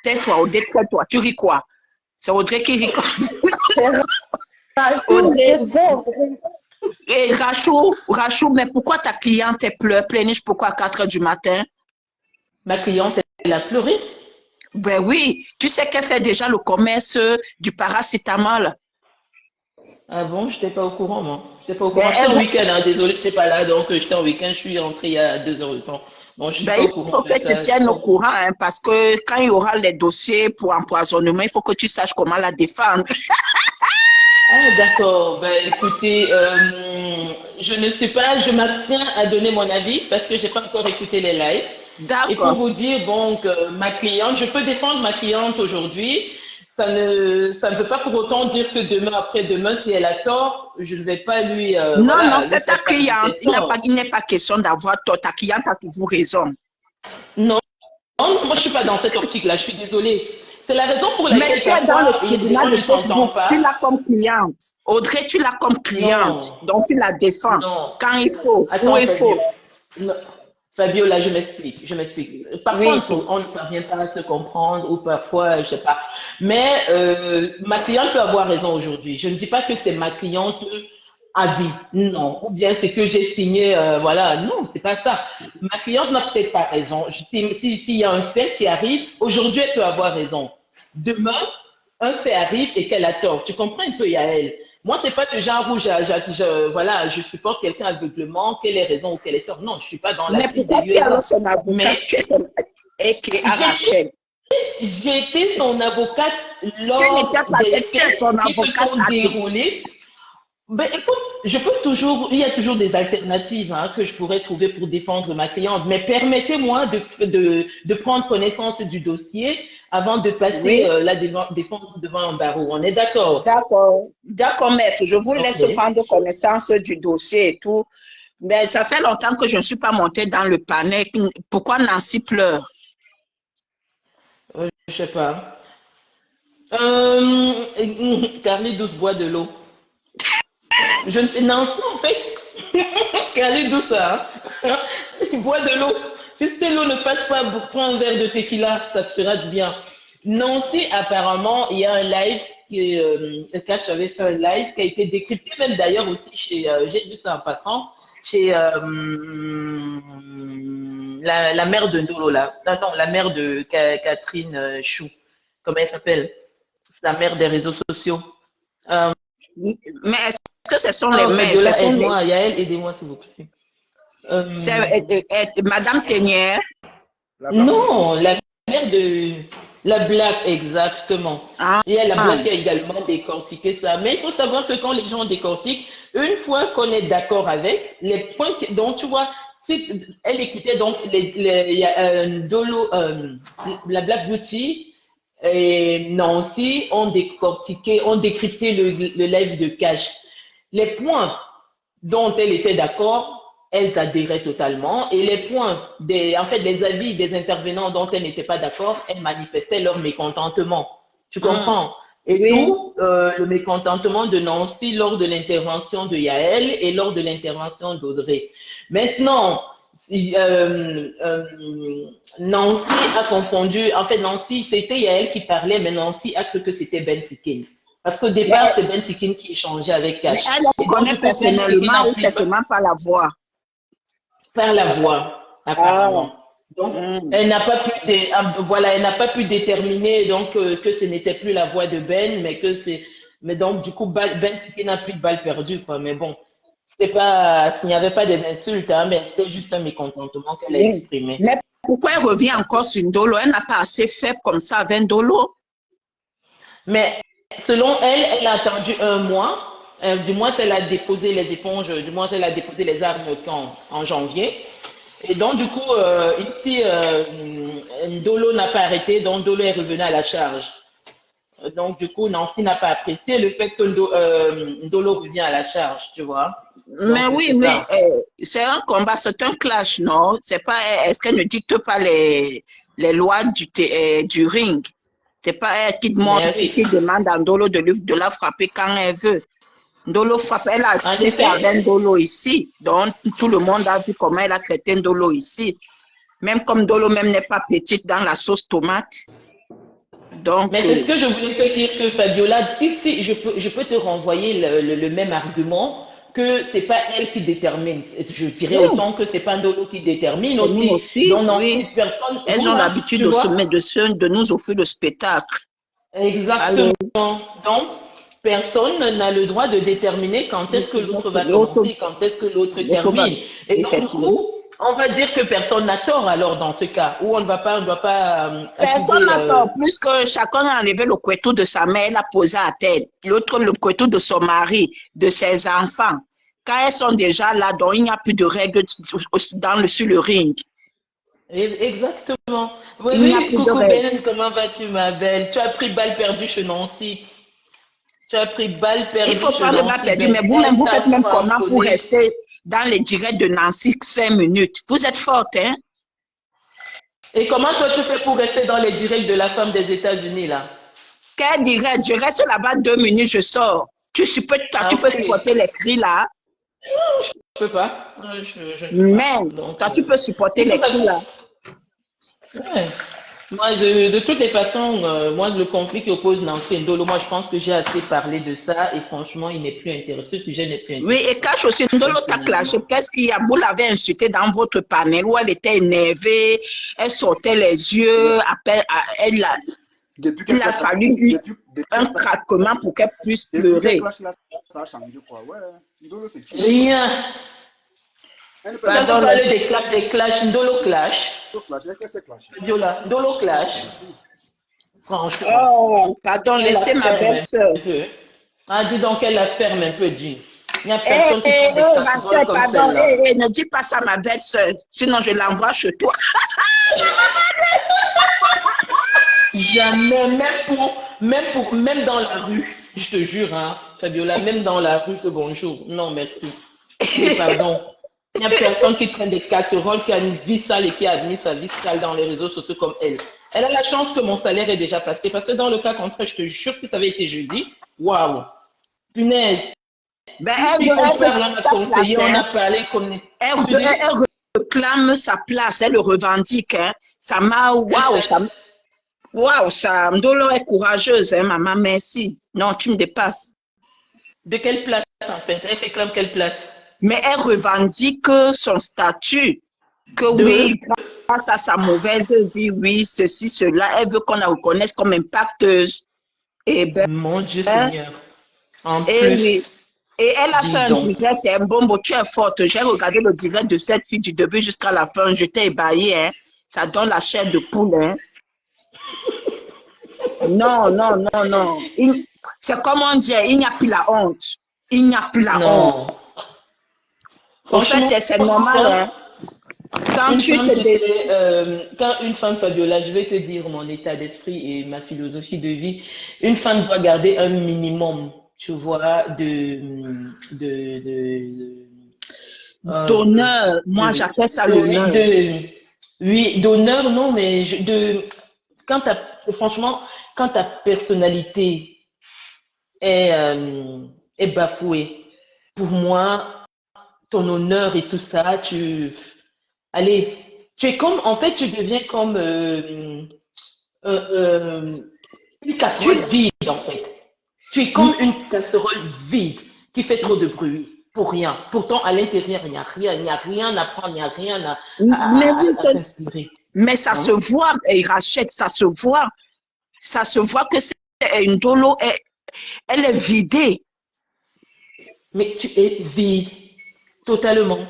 tais-toi, Audrey, tais-toi. Tu ris quoi? C'est Audrey qui rit quoi? Rachou, Audrey, c'est bon. et Rachou, mais pourquoi ta cliente pleurniche pourquoi à 4 heures du matin? Ma cliente, elle a pleuré. Ben oui, tu sais qu'elle fait déjà le commerce du paracétamol. Ah bon, je n'étais pas au courant, moi. Je n'étais pas au Ben, courant. J'étais en week-end, hein. Désolée, je n'étais pas là. Donc, j'étais en week-end. Je suis rentrée il y a 2 heures de temps. Bon, je ne suis ben, pas il au courant faut de que tu ça. tiennes au courant, hein, parce que quand il y aura les dossiers pour empoisonnement, il faut que tu saches comment la défendre. Ah, d'accord. Ben, écoutez, je ne sais pas, je m'abstiens à donner mon avis parce que j'ai pas encore écouté les lives. Et pour D'accord. vous dire, bon, que ma cliente, je peux défendre ma cliente aujourd'hui. Ça ne veut pas pour autant dire que demain, après-demain, si elle a tort, je ne vais pas lui, Non, non, voilà, lui c'est ta faire part de cliente. ses torts. Il n'est pas question d'avoir tort. Ta cliente a toujours raison. Non, non, moi, je suis pas dans cette optique-là. Je suis désolée. C'est la raison pour Mais laquelle tu es dans le parfois, on tribunal de ne s'entend Facebook. Tu pas. l'as comme cliente. Audrey, tu l'as comme cliente. Non, Donc, tu la défends. non. Quand il faut, où Attends, il Fabio. faut. Non. Fabio, là, je m'explique, je m'explique. Parfois, Oui. on ne parvient pas à se comprendre ou parfois, je sais pas. Mais ma cliente peut avoir raison aujourd'hui. Je ne dis pas que c'est ma cliente à vie, non. Ou bien c'est que j'ai signé, voilà. Non, c'est pas ça. Ma cliente n'a peut-être pas raison. S'il y a un fait qui arrive, aujourd'hui, elle peut avoir raison. Demain, un fait arrive et qu'elle a tort. Tu comprends un peu, Yael? Moi, c'est pas du genre où voilà, je supporte quelqu'un aveuglement, quelle est raison ou quelle est tort. Non, je suis pas dans la Mais piste de pourquoi tu es alors liaison. son avocat Mais si tu es son et qui est j'étais Rachel? j'étais son avocate Tu n'étais lors pas, des tu es faits son qui se avocate sont à tout. déroulés. Ben, écoute, il y a toujours des alternatives hein, que je pourrais trouver pour défendre ma cliente, mais permettez-moi de prendre connaissance du dossier avant de passer Oui. défendre devant un barreau. On est d'accord? D'accord. D'accord, maître. Je vous Ok. laisse prendre connaissance du dossier et tout. Mais ça fait longtemps que je ne suis pas montée dans le panel. Pourquoi Nancy pleure? Je sais pas. Carly douce bois de l'eau. Non, en fait, Carly douce, hein. Bois de l'eau. Si cette l'eau ne passe pas pour prendre un verre de tequila, ça te fera du bien. Nancy, apparemment, il y a un live Cash avait fait un live qui a été décrypté, même d'ailleurs aussi j'ai vu ça en passant, chez la mère de Ndolo, là. Non, non, la mère de Catherine Chou. Comment elle s'appelle? C'est la mère des réseaux sociaux. Euh, Mais est-ce que ce sont les mères? Ce Fabiola, sont les... aide-moi. Yael, aidez-moi, s'il vous plaît. C'est Euh, Madame Ténière. La blague aussi. non, la mère de la blague, exactement. Ah, Et la ah, blague qui a également décortiqué ça. Mais il faut savoir que quand les gens décortiquent, une fois qu'on est d'accord avec, les points dont tu vois, si elle écoutait donc il y a Dolo, la Black Beauty et Nancy ont décortiqué, ont décrypté le live de Cash. Les points dont elle était d'accord, elles adhéraient totalement. Et les points, en fait, les avis des intervenants dont elles n'étaient pas d'accord, elles manifestaient leur mécontentement. Tu hum, comprends? Et oui. d'où le mécontentement de Nancy lors de l'intervention de Yael et lors de l'intervention d'Audrey. Maintenant, Nancy a confondu, en fait, Nancy, c'était Yael qui parlait, mais Nancy a cru que c'était Ben Sikin. Parce qu'au départ, Mais, c'est Ben Sikin qui échangeait avec mais Cash. elle le Et donc, connaît du coup, Ben Sikin personnellement ou n'appuie c'est pas seulement par la voix? par la voix, Ah, apparemment. Donc, hum. elle n'a pas voilà, elle n'a pas pu déterminer donc que ce n'était plus la voix de Ben, mais que Mais donc, du coup, Ben Tiki n'a plus de balle perdue, quoi. Mais bon, c'était pas, il n'y avait pas des insultes, hein, mais c'était juste un mécontentement qu'elle a Oui. exprimé. Mais pourquoi elle revient encore sur Ndolo? Elle n'a pas assez faible comme ça avec Ndolo. Mais selon elle, elle a attendu un mois. Du moins, elle a déposé les éponges, du moins, elle a déposé les armes en janvier. Et donc, du coup, ici, Ndolo n'a pas arrêté, donc Ndolo est revenu à la charge. Donc, du coup, Nancy n'a pas apprécié le fait que Ndolo revient à la charge, tu vois. Mais Donc, oui, c'est mais ça. c'est un combat, c'est un clash, non? C'est pas, est-ce qu'elle ne dicte pas les lois du ring? C'est pas elle qui demande, Mais oui. qui demande à Ndolo de la frapper quand elle veut. Ndolo frappe, elle a En assez fait effet, avec Ndolo ici. Donc, tout le monde a vu comment elle a traité Ndolo ici. Même comme Ndolo même n'est pas petite dans la sauce tomate. Donc, mais c'est ce que je voulais te dire que Fabiola, si, je peux te renvoyer le même argument que c'est pas elle qui détermine. Je dirais oui, autant que c'est pas Ndolo qui détermine nous aussi. aussi, Donc, Nancy, oui. personne, Elles ont voilà, l'habitude tu de vois. de nous offrir le spectacle. Exactement. Allez, Donc, personne n'a le droit de déterminer quand est-ce que l'autre va l'autre commencer, quand est-ce que l'autre va, termine. Et donc, du effectivement. coup, on va dire que personne n'a tort alors dans ce cas, où on ne doit pas Personne accuser. n'a tort, puisque chacun a enlevé le couteau de sa mère, l'a posé à terre. L'autre, le couteau de son mari, de ses enfants. Quand elles sont déjà là, donc il n'y a plus de règles sur le ring. Exactement. Oui, Il n'y a oui, plus de coucou règles. Ben, comment vas-tu, ma belle? Tu as pris balle perdue chez Nancy. Tu as pris balle Il perdue faut chez prendre balle Nancy, perdue, Ben. mais vous-même, Elle vous t'a faites même comment pour cramponné. rester dans les directs de Nancy 5 minutes? Vous êtes forte, hein? Et comment toi tu fais pour rester dans les directs de la femme des États-Unis, là? Quel direct? Je reste là-bas 2 minutes, je sors. Ah, Tu peux ok. supporter les cris là, Je peux pas. Je ne peux pas. mais Donc, toi, tu peux supporter il faut les cris là. savoir. Ouais. Moi, de toutes les façons, moi, le conflit qui oppose Nancy et Ndolo, moi, je pense que j'ai assez parlé de ça et franchement, il n'est plus intéressant. Ce sujet n'est plus Oui, intéressant, et Cash aussi, Ndolo t'a clashé. personnellement. Qu'est-ce qu'il y a? Vous l'avez insulté dans votre panel où elle était énervée, elle sortait les yeux, Mais depuis quel il a clash, fallu depuis un quel clash, craquement pour qu'elle puisse depuis quel pleurer. clash là, ça a changé quoi? Ouais, Ndolo c'est chill. Rien. Elle ne peut Tu as même vous Pardon, pas parler des clashs, Ndolo clash. clash, elle s'est clashé. Viola, Ndolo Elle s'est clash. clashé. Franchement, oh, pardon, elle la laissez ma ferme belle-sœur. un peu. Ah, dis donc, elle la ferme un peu, dis. Il n'y a Eh, personne qui eh, prend des eh, casseroles Rachel, comme pardon, celle-là. ne dis pas ça à ma belle-sœur, sinon je l'envoie chez toi. Jamais, même dans la rue, je te jure, hein, Fabiola, même dans la rue, que bonjour. Non, merci. Oui, pardon. Il n'y a personne qui traîne des casseroles, qui a une vie sale et qui a admis sa vie sale dans les réseaux sociaux comme elle. Elle a la chance que mon salaire est déjà passé parce que dans le cas contraire, je te jure que ça avait été jeudi. Waouh! Punaise! Ben, Si on elle veut parle, on a sa place, conseillé, on hein. a parlé comme. Tu dis? Elle réclame sa place, elle le revendique, hein. Ça m'a, Quelle place? waouh, ça, Ndolo est courageuse, hein, maman, merci. Non, tu me dépasses. De quelle place en fait? Elle réclame quelle place? Mais elle revendique son statut, que De? oui, grâce à sa mauvaise vie, oui, ceci, cela, elle veut qu'on la reconnaisse comme impacteuse. Et ben, Mon Dieu Seigneur. En et plus, oui. Et elle a fait dis un donc. direct, hein, bon, tu es forte. J'ai regardé le direct de cette fille du début jusqu'à la fin, j'étais ébahie, hein. Ça donne la chair de poule, hein. Non, non, non, non. C'est comme on dit, il n'y a plus la honte. Il n'y a plus la honte. Non. Au fait, Franchement, c'est normal, hein. Quand une tu femme, te tu dé... sais, quand une femme, Fabiola, je vais te dire mon état d'esprit et ma philosophie de vie. Une femme doit garder un minimum, tu vois, euh, d'honneur, moi de, j'appelle ça oui, l'honneur. oui, d'honneur, non, mais franchement, quand ta personnalité est bafouée, pour moi, ton honneur et tout ça, allez, tu es comme, en fait, tu deviens comme euh, une Tu... casserole vide, en fait. Tu es comme une casserole vide qui fait trop de bruit pour rien. Pourtant, à l'intérieur, il n'y a rien à prendre, il n'y a rien Mais, oui, à s'inspirer. mais ça Hein? se voit, et Rachel, ça se voit que c'est une dolo. elle est vidée. Mais tu es vide, totalement.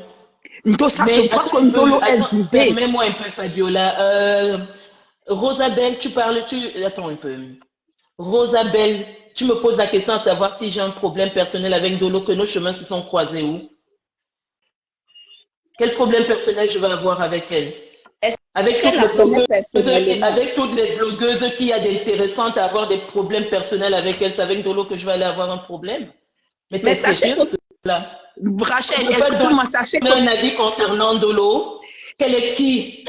Donc, ça se Mais voit attends que un peu, Ndolo est attends, vidé. permets-moi un peu, Fabiola. Rosabelle, attends un peu. Rosabelle, tu me poses la question à savoir si j'ai un problème personnel avec Ndolo, que nos chemins se sont croisés où? Quel problème personnel je vais avoir avec elle? Est-ce Avec qu'elle toutes la les connaît blogueuses, personnellement? avec toutes les blogueuses qui y a d'intéressantes à avoir des problèmes personnels avec elle, c'est avec Ndolo que je vais aller avoir un problème? Mais tu Mais es sachez sérieux, que, là? On Rachel, ne peut pas donner excusez-moi, sachez que, un avis concernant Ndolo. Quelle est qui?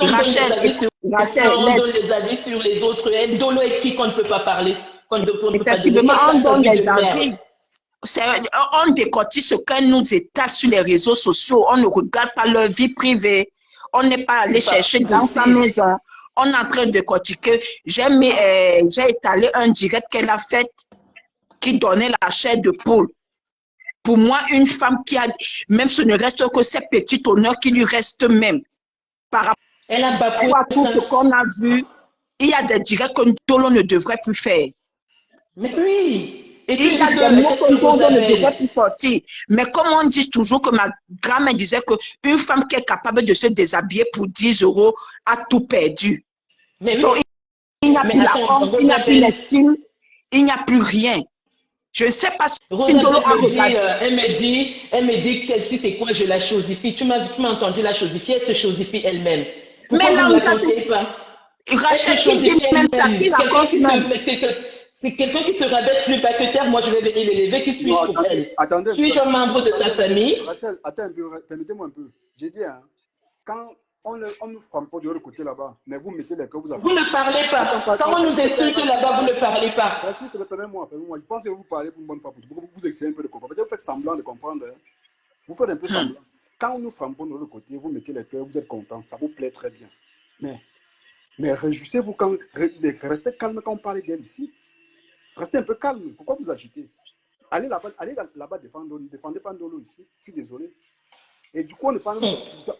On donne des Rachel, avis sur Rachel, quelqu'un, on donne des avis sur les autres. Et Ndolo est qui qu'on ne peut pas parler, on ne peut pas donner? effectivement, Quelle on passe donne vie de des merde? avis. On décortique ce qu'elle nous étale sur les réseaux sociaux. On ne regarde pas leur vie privée. On n'est pas allé C'est pas chercher dans sa possible. maison. On est en train de décortiquer. J'ai étalé un direct qu'elle a fait qui donnait la chair de poule. Pour moi, une femme qui a, même ce ne reste que ces petits honneurs qui lui restent même. Par Elle a bafoué rapport à tout ce ça. qu'on a vu, il y a des directs que Ndolo ne devrait plus faire. Mais oui. Et tu Il y a dis des mots qu'est-ce que que Ndolo ne Rosabelle? devrait plus sortir. Mais comme on dit toujours que ma grand-mère disait qu'une femme qui est capable de se déshabiller pour 10 euros a tout perdu. Mais Donc, oui. il n'y a Mais plus la attends, honte, il n'y a plus Rosabelle, l'estime, il n'y a plus rien. Je ne sais pas si Ndolo Rosabelle a me dit, regardé. elle me dit qu'elle si c'est quoi, je la chosifie. Tu m'as entendu la chosifier, elle se chosifie elle-même. Mais Pourquoi vous là, ne la conseillez pas? Elle se Rachel qui dit chosifie même ça, elle-même. qui raconte même. C'est quelqu'un qui se rabaisse plus bas que terre. Moi, je vais venir l'élever. Qui Non, suis-je pour elle? attendez un peu. Suis-je un membre de sa Attendez un peu. famille? Rachel, attends un peu. Permettez-moi un peu. J'ai dit, hein, quand on nous frappe pas de l'autre côté là-bas, mais vous mettez les cœurs, vous Vous ne applaudissez. parlez Attends, pas. Quand on nous insulte là-bas, vous ne parlez pas. Rachel, permets-moi. Je pense que vous parlez pour une bonne fois. Vous essayez un peu de comprendre. Peut-être vous faites semblant de comprendre. Hein. Vous faites un peu semblant. Quand on nous frappe de l'autre côté, vous mettez les cœurs, vous êtes content. Ça vous plaît très bien. Mais réjouissez-vous quand. Restez calme quand on parle d'elle ici. Restez un peu calme. Pourquoi vous agitez? Allez là-bas défendre. Ne défendez pas Ndolo ici. Je suis désolé. Et du coup, on ne parle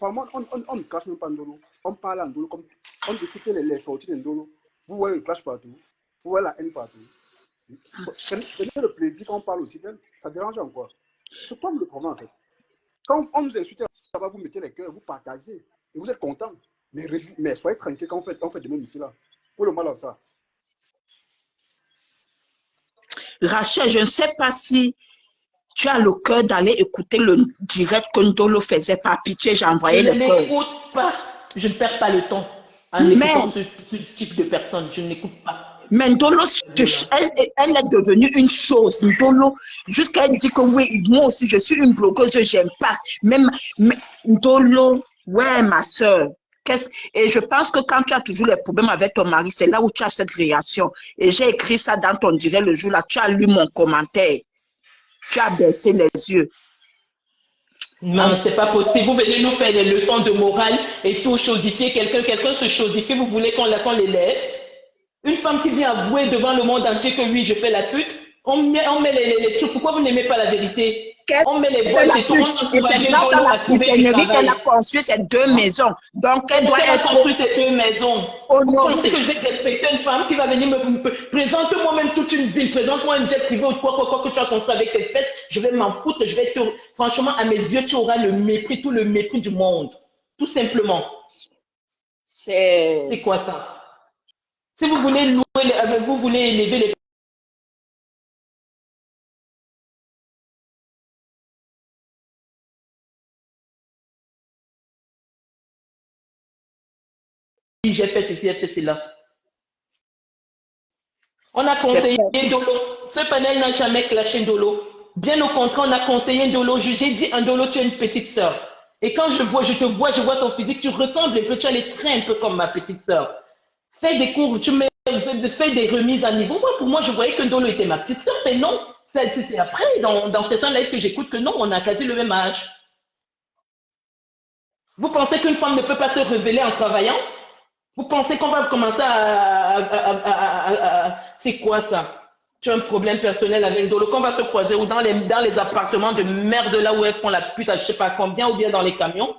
on ne clash même pas Ndolo. On parle à Ndolo comme on écoute les sorties de Ndolo. Vous voyez le clash partout. Vous voyez la haine partout. Prenez le plaisir quand on parle aussi d'elle. Ça dérange encore. C'est pas le problème en fait. Quand on nous insulte là-bas, vous mettez les cœurs, vous partagez. Et vous êtes content. Mais soyez tranquille quand on fait de même ici là. Pour le mal à ça. Rachel, je ne sais pas si tu as le cœur d'aller écouter le direct que Ndolo faisait. Par pitié, j'ai envoyé Je le ne cœur. l'écoute pas. Je ne perds pas le temps en Mais, écoutant ce type de personne. Je ne l'écoute pas. mais Ndolo, elle est devenue une chose. Ndolo, jusqu'à elle dit que oui, moi aussi, je suis une blogueuse, j'aime pas. Même Ndolo, ouais, ma soeur. Et je pense que quand tu as toujours les problèmes avec ton mari, c'est là où tu as cette réaction. Et j'ai écrit ça dans ton direct le jour-là. Tu as lu mon commentaire. Tu as baissé les yeux. Non, c'est pas possible. Vous venez nous faire des leçons de morale et tout chosifier quelqu'un. Quelqu'un se chosifie, vous voulez qu'on l'élève? Une femme qui vient avouer devant le monde entier que oui, je fais la pute, on met les trucs. Pourquoi vous n'aimez pas la vérité? On met les voix et tout. On Et c'est encourage dans Ndolo la à trouver du putannerie travail. qu'elle a construit ces deux maisons. Donc, elle doit Elle a être construit ces deux maisons. Vous honorée. pensez que je vais respecter une femme qui va venir présente-moi même toute une ville, présente-moi un jet privé ou quoi que tu as construit avec tes fesses, je vais m'en foutre, franchement, à mes yeux, tu auras le mépris, tout le mépris du monde. Tout simplement. C'est quoi ça? Si vous voulez vous voulez élever les j'ai fait ceci, j'ai fait cela. On a conseillé Ndolo. Ce panel n'a jamais clashé Ndolo. Bien au contraire, on a conseillé Ndolo. J'ai dit Ndolo, tu es une petite sœur. Et quand je vois ton physique, tu ressembles un peu, tu as les traits un peu comme ma petite sœur. Fais des cours, fais des remises à niveau. Moi, pour moi, je voyais que Ndolo était ma petite sœur, mais non. C'est après, dans certains lives que j'écoute, que non, on a quasi le même âge. Vous pensez qu'une femme ne peut pas se révéler en travaillant? Vous pensez qu'on va commencer c'est quoi ça? Tu as un problème personnel avec Ndolo, qu'on va se croiser ou dans les appartements de merde là où elles font la pute à je sais pas combien ou bien dans les camions?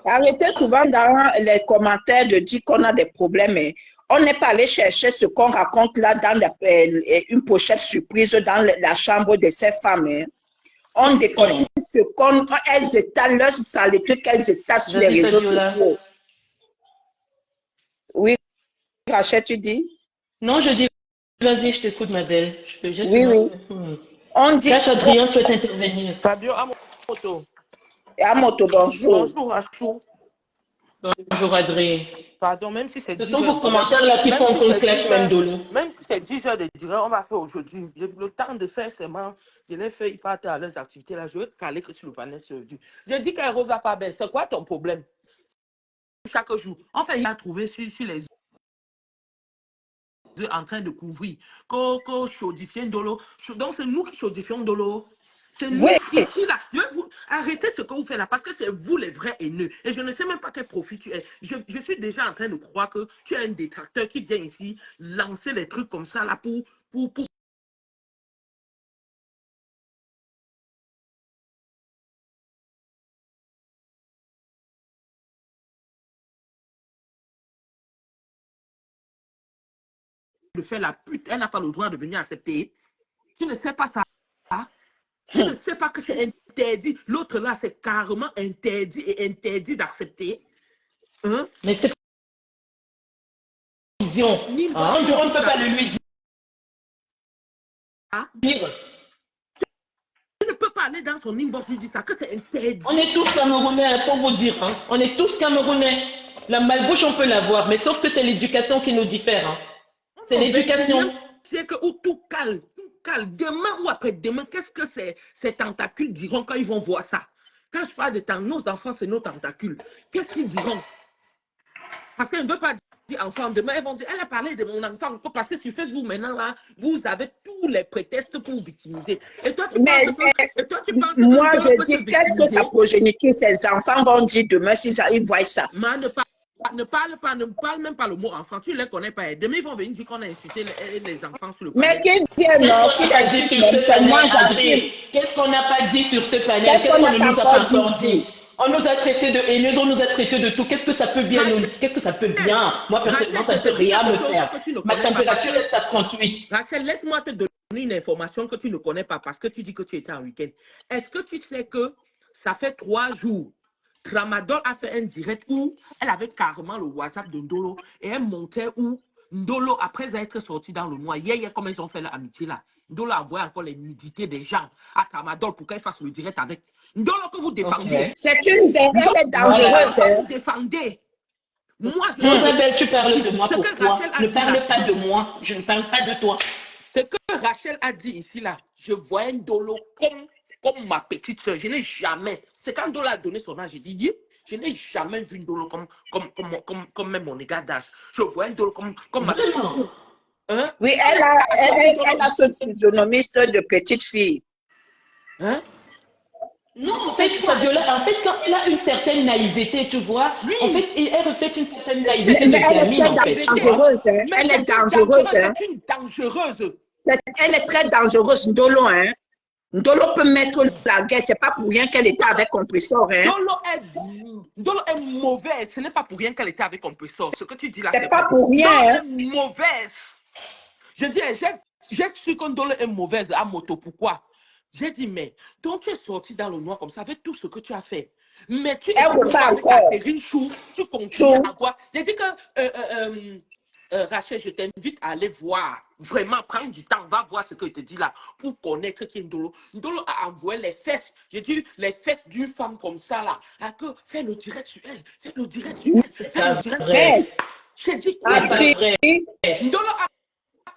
Arrêtez souvent dans les commentaires de dire qu'on a des problèmes. Hein. On n'est pas allé chercher ce qu'on raconte là dans une pochette surprise dans la chambre de ces femmes. Hein. On décortique ce qu'elles étalent, leurs saletés qu'elles étalent sur les Vas-y, réseaux Fabiola. sociaux. Oui, Rachel, tu dis? Non, je dis, vas-y, je t'écoute, ma belle. Oui, oui. On dit. Cache Adrien souhaite intervenir. Fabio Amoto. Amoto, bonjour. Bonjour, Achou. Bonjour, Adrien. Pardon, même si c'est Ce 10 sont heures vos de commentaires là qui même font si qu'on c'est clash 10 même heures, Dolo. même si c'est 10 heures de direct, on va faire aujourd'hui. J'ai le temps de faire seulement. Je l'ai fait, ils partent à leurs activités là. Je vais caler que sur le panel sur aujourd'hui. J'ai dit qu'elle Rosa pas belle. C'est quoi ton problème? Chaque jour. Enfin, il a trouvé sur les en train de couvrir. Qu'on chaudifie Ndolo. Donc, c'est nous qui chaudifions Ndolo. C'est nous Oui. ici, là. Je vais vous arrêtez ce que vous faites là, parce que c'est vous les vrais haineux. Et je ne sais même pas quel profit tu es. Je suis déjà en train de croire que tu es un détracteur qui vient ici lancer les trucs comme ça là pour de faire la pute. Elle n'a pas le droit de venir accepter. Tu ne sais pas ça. Tu ne sais pas que c'est interdit. L'autre là, c'est carrément interdit et interdit d'accepter. Hein? Mais c'est vision. On ne peut pas le lui dire. Tu ne peux pas aller dans son inbox lui dire ça, que c'est interdit. On est tous Camerounais, pour vous dire. Hein. On est tous Camerounais. La malbouche, on peut l'avoir, mais sauf que c'est l'éducation qui nous diffère. Hein. C'est l'éducation. C'est que où tout calme, demain ou après-demain, qu'est-ce que ces tentacules diront quand ils vont voir ça? Quand je parle de nos enfants, c'est nos tentacules. Qu'est-ce qu'ils diront? Parce qu'elle ne veut pas dire enfant. Demain, elles vont dire, elle a parlé de mon enfant. Parce que sur Facebook, maintenant, là, vous avez tous les prétextes pour victimiser. Et toi, tu penses que moi, je dis, qu'est-ce que sa progéniture, ses enfants vont dire demain si ils voient ça? Ne parle même pas le mot enfant. Tu ne les connais pas. Demain, ils vont venir dire qu'on a insulté les enfants sur le Mais panel. qui vient, non? Qui a dit sur ce panel? Qu'est-ce qu'on n'a pas dit sur ce panel? Qu'est-ce qu'on ne nous a pas encore dit? On nous a traité de haineux, on nous a traité de tout. Qu'est-ce que ça peut bien nous? Qu'est-ce que ça peut bien? Moi, personnellement, ça ne peut rien me faire. Ma température reste à 38. Rachel, laisse-moi te donner une information que tu ne connais pas parce que tu dis que tu étais en week-end. Est-ce que tu sais que ça fait 3 jours, Tramadol a fait un direct où elle avait carrément le WhatsApp de Ndolo et elle montrait où Ndolo, après être sorti dans le noir, hier, comme ils ont fait l'amitié là, Ndolo a envoyé encore les nudités des gens à Tramadol pour qu'elle fasse le direct avec Ndolo que vous défendez. Okay. C'est une elle est dangereuse. Que vous défendez. Moi, Isabelle, tu parles de moi pourquoi? Ne parle pas de moi. Je ne parle pas de toi. Ce que Rachel a dit ici là, je vois un Ndolo comme ma petite soeur. Je n'ai jamais. C'est quand Ndolo a donné son âge, j'ai dit, je n'ai jamais vu Ndolo comme même mon égard d'âge. Je vois un Ndolo comme ma petite soeur. Hein? Oui, elle a ce physionomiste de petite fille. Hein? Non, en fait, Fabiola, quand elle a une certaine naïveté, tu vois, oui. En fait, elle reflète une certaine naïveté de gamine, en fait. Dangereuse, hein? Elle est dangereuse, hein? C'est une dangereuse. Elle est très dangereuse, Ndolo, hein? Ndolo peut mettre la guerre, c'est pas pour rien qu'elle était avec Compressor, hein? Ndolo est mauvaise, ce n'est pas pour rien qu'elle était avec Compressor. Ce que tu dis là, c'est pas pour rien, hein? Ndolo est mauvaise. Je dis, j'ai su que Ndolo est mauvaise à moto, pourquoi? J'ai dit, mais donc tu es sorti dans le noir comme ça avec tout ce que tu as fait. Mais tu es avec Catherine Chou, tu continues à voir. J'ai dit que Rachel, je t'invite à aller voir. Vraiment, prendre du temps, va voir ce que je te dis là pour connaître qui est Ndolo. Ndolo a envoyé les fesses. J'ai dit, les fesses d'une femme comme ça là. À que fais le direct sur elle. Fais le direct sur elle. Fais le direct sur elle. J'ai dit quoi? Ndolo a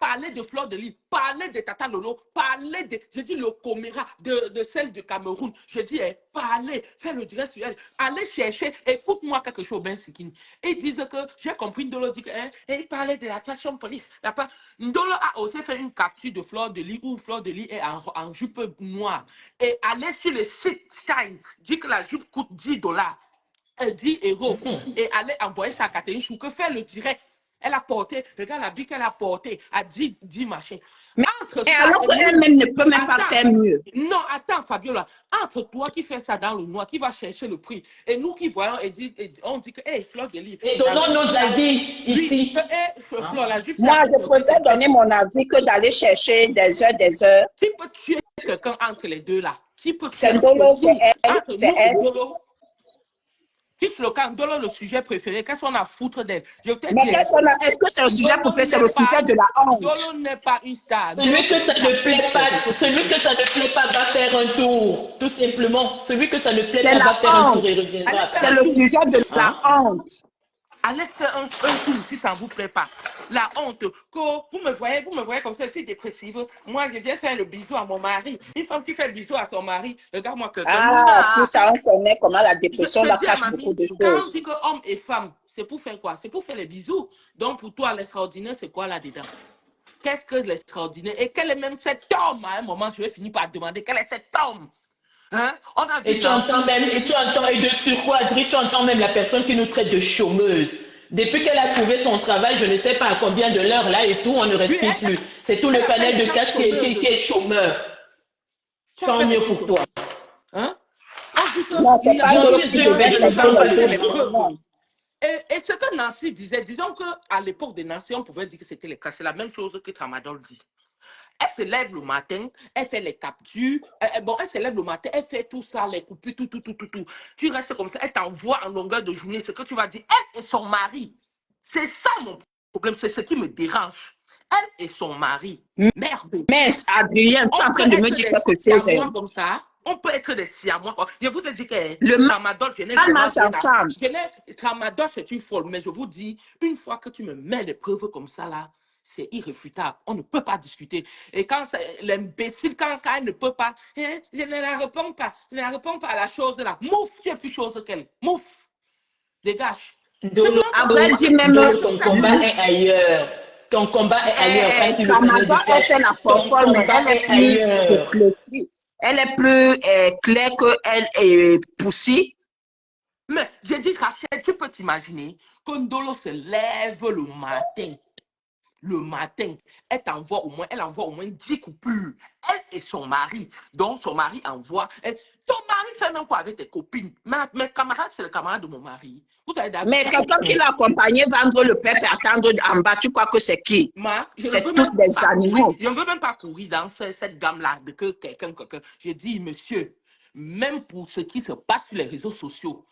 parler de Fleur de Lys, parler de Tata Lolo, parler de, je dis le Comera, de celle du Cameroun. Je dis, parler, faire le direct sur elle, aller chercher, écoute-moi quelque chose, Ben Sikini. Et ils disent que, j'ai compris, Ndolo dit que, il parlait de la fashion police. Ndolo a aussi fait une capture de Fleur de Lys, où Fleur de Lys est en jupe noire. Et aller sur le site Shine, dit que la jupe coûte $10. 10 €. Et aller envoyer ça à Catherine Chou, que faire le direct. Elle a porté, regarde l'habit qu'elle a porté à 10 machins. Mais Entre ça alors et qu'elle-même ne peut même pas attends, faire mieux. non, attends, Fabiola. Entre toi qui fais ça dans le noir, qui va chercher le prix, et nous qui voyons et on dit que, hey, Fleur de Lys, Et la donnons même nos chose là. avis Oui, ici. Fleur, la jupe Moi, là, je préfère donner mon avis que d'aller chercher des heures. qui peut tuer quelqu'un entre les deux là? Qui peut tuer C'est Ndolo, c'est oui, elle, entre c'est nous et elle. Dolo? Qui le cas, Dolo, le sujet préféré, qu'est-ce qu'on a à foutre d'elle? Je vais te Mais dire, est-ce que c'est le sujet Dolo préféré? C'est n'est le sujet pas, de la honte. Dolo n'est pas une star. Dolo, Celui que ça c'est une ne actrice plaît pas, réseaux celui sociaux. que ça ne plaît pas va faire un tour, tout simplement. Celui que ça ne plaît C'est pas la va faire un tour honte. et reviendra Allez après. C'est faire le un tour. sujet de la Hein? honte. Allez faire un tour si ça ne vous plaît pas. La honte, que vous me voyez comme ça, je suis dépressive. Moi, je viens faire le bisou à mon mari. Une femme qui fait le bisou à son mari, regarde-moi quelqu'un. Ah, tout Non. ça, on connaît comment la Je dépression te là dis à cache ma beaucoup vie, de quand on choses. dit que homme et femme, c'est pour faire quoi? C'est pour faire les bisous. Donc pour toi, l'extraordinaire, c'est quoi là-dedans? Qu'est-ce que l'extraordinaire? Et quel est même cet homme? À un moment, je vais finir par demander quel est cet homme? Hein? On a vu Et tu entends Nancy. même, et tu entends, et de surcroît, Adri, tu entends même la personne qui nous traite de chômeuse. Depuis qu'elle a trouvé son travail, je ne sais pas à combien de l'heure là et tout, on ne Oui, respire plus. C'est tout elle le appelle panel les de gens cash chômeuses. qui est chômeur. Tu Tant appelles les mieux gens pour toi. chômeuses. Hein? On dit Non, c'est pas J'en Ndolo suis qui sûre, mais devait je mais ne tu chercher as parle pas les amené tours les pour le seulement. preuves. monde. Et ce que Nancy disait, disons qu'à l'époque de Nancy, on pouvait dire que c'était le cas. C'est la même chose que Tramadol dit. Elle se lève le matin, elle fait les captures. Elle se lève le matin, elle fait tout ça, les coupures, tout. Tu restes comme ça, elle t'envoie en longueur de journée ce que tu vas dire. Elle et son mari. C'est ça mon problème, c'est ce qui me dérange. Elle et son mari. Merde. Mais Adrien, tu es On en peut train de me être dire des quelque chose. siamois comme ça. On peut être des siamois. Je vous ai dit que Le Tramadol, je n'ai mal vraiment marche rien à... ensemble. Tramadol, c'est une folle. Mais je vous dis, une fois que tu me mets des preuves comme ça, là, c'est irréfutable. On ne peut pas discuter. Et quand l'imbécile, quand elle ne peut pas, hein, je ne la réponds pas. Je ne la réponds pas à la chose là. Mouf, tu es plus chose qu'elle. Mouf, dégage. C'est Dolo, bon comme ça. Après, Moi, dit je même, Dolo, suis ton chaque combat jour. est ailleurs. Ton combat est ailleurs, pas sur le panel Tramadol, de elle cash. fait la Ton folle, mais combat elle est est plus ailleurs. éclaircie. Elle est plus claire qu'elle est poussée. Mais j'ai dit, Rachel, tu peux t'imaginer que Ndolo se lève le matin. Le matin, elle envoie au moins 10 coupures. Elle et son mari. Donc, son mari envoie. Ton mari fait même quoi avec tes copines? Mes camarades, c'est le camarade de mon mari. Vous avez d'avis? Mais quelqu'un qui l'a accompagné vendre le peuple et attendre en bas, tu crois que c'est qui? Je ne C'est veux tous même des pas courir. animaux. Je ne veux même pas courir dans cette gamme-là de que quelqu'un. J'ai dit, monsieur, même pour ce qui se passe sur les réseaux sociaux,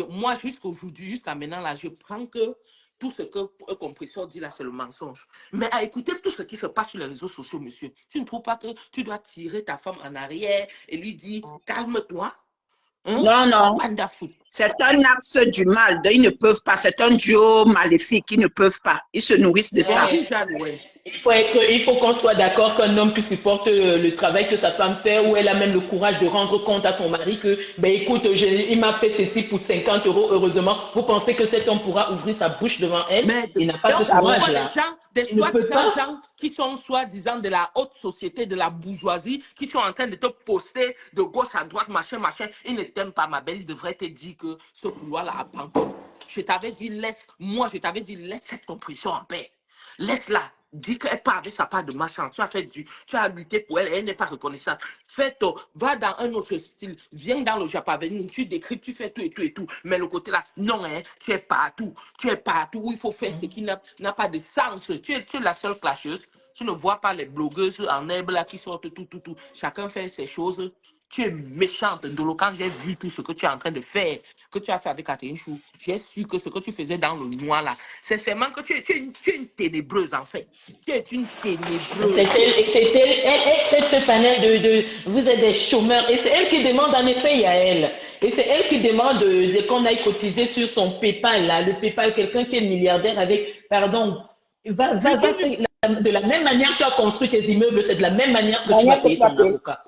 moi, jusqu'aujourd'hui, jusqu'à maintenant, là, je prends que tout ce que Compresseur dit là, c'est le mensonge. Mais à écouter tout ce qui se passe sur les réseaux sociaux, monsieur, tu ne trouves pas que tu dois tirer ta femme en arrière et lui dire, calme-toi? Hein? Non, non. Wonderful. C'est un axe du mal. Ils ne peuvent pas. C'est un duo maléfique. Ils ne peuvent pas. Ils se nourrissent de ça. Ouais. Il faut qu'on soit d'accord qu'un homme qui supporte le travail que sa femme fait, ou elle a même le courage de rendre compte à son mari que, ben écoute, il m'a fait ceci pour 50 €, heureusement. Vous pensez que cet homme pourra ouvrir sa bouche devant elle? Mais Il n'a pas ce on courage voit là. des Il ne peut soi-disant pas. gens qui sont soi-disant de la haute société, de la bourgeoisie, qui sont en train de te poster de gauche à droite, machin. Ils ne t'aiment pas, ma belle. Ils devraient te dire que ce couloir-là a Pantone. Je t'avais dit, laisse cette compression en paix. Laisse-la. Dis qu'elle part avec sa part de machin. Tu as lutté pour elle, elle n'est pas reconnaissante. Va dans un autre style. Viens dans le Japaveni, tu décris, tu fais tout et tout. Mais le côté là, non, hein, tu es partout. Où il faut faire ce qui n'a pas de sens. Tu es la seule clasheuse. Tu ne vois pas les blogueuses en herbe là qui sortent tout. Chacun fait ses choses. Tu es méchante, Ndolo. Quand j'ai vu tout ce que tu es en train de faire, que tu as fait avec Catherine Chou, j'ai su que ce que tu faisais dans le noir là, c'est seulement que tu es une ténébreuse en fait. Tu es une ténébreuse. Elle fait ce panel vous êtes des chômeurs. Et c'est elle qui demande en effet, Yael. Et c'est elle qui demande qu'on aille cotiser sur son PayPal, là. Le PayPal, quelqu'un qui est milliardaire avec, pardon, de la même manière que tu as construit tes immeubles, c'est de la même manière que tu vas payer ton avocat.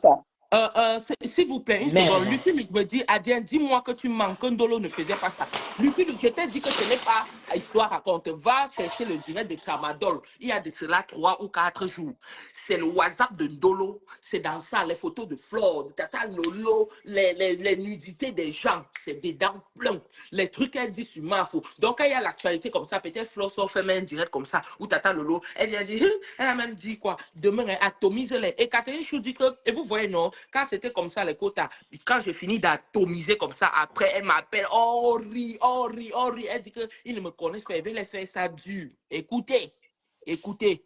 S'il vous plaît, une seconde. Merde. Lucky me dit, Adrien, dis-moi que tu mens, que Ndolo ne faisait pas ça. Lucky, je t'ai dit que ce n'est pas histoire raconte. Va chercher le direct de Tramadol. Il y a de cela 3 ou 4 jours. C'est le WhatsApp de Ndolo. C'est dans ça, les photos de Flore, de Tata Lolo, les nudités des gens. C'est dedans plein. Les trucs qu'elle dit sur Mafo. Donc, quand il y a l'actualité comme ça, peut-être Flore sort fait un direct comme ça, ou Tata Lolo, elle vient dire, elle a même dit quoi? Demain, elle atomise-les. Et Catherine Chou dit que, et vous voyez, non, quand c'était comme ça, les quotas, quand j'ai fini d'atomiser comme ça, après, elle m'appelle, oh, ri, oh, ri, oh, ri. Elle dit qu'ils ne me connaissent pas, elle veut les faire ça dur. Écoutez, écoutez.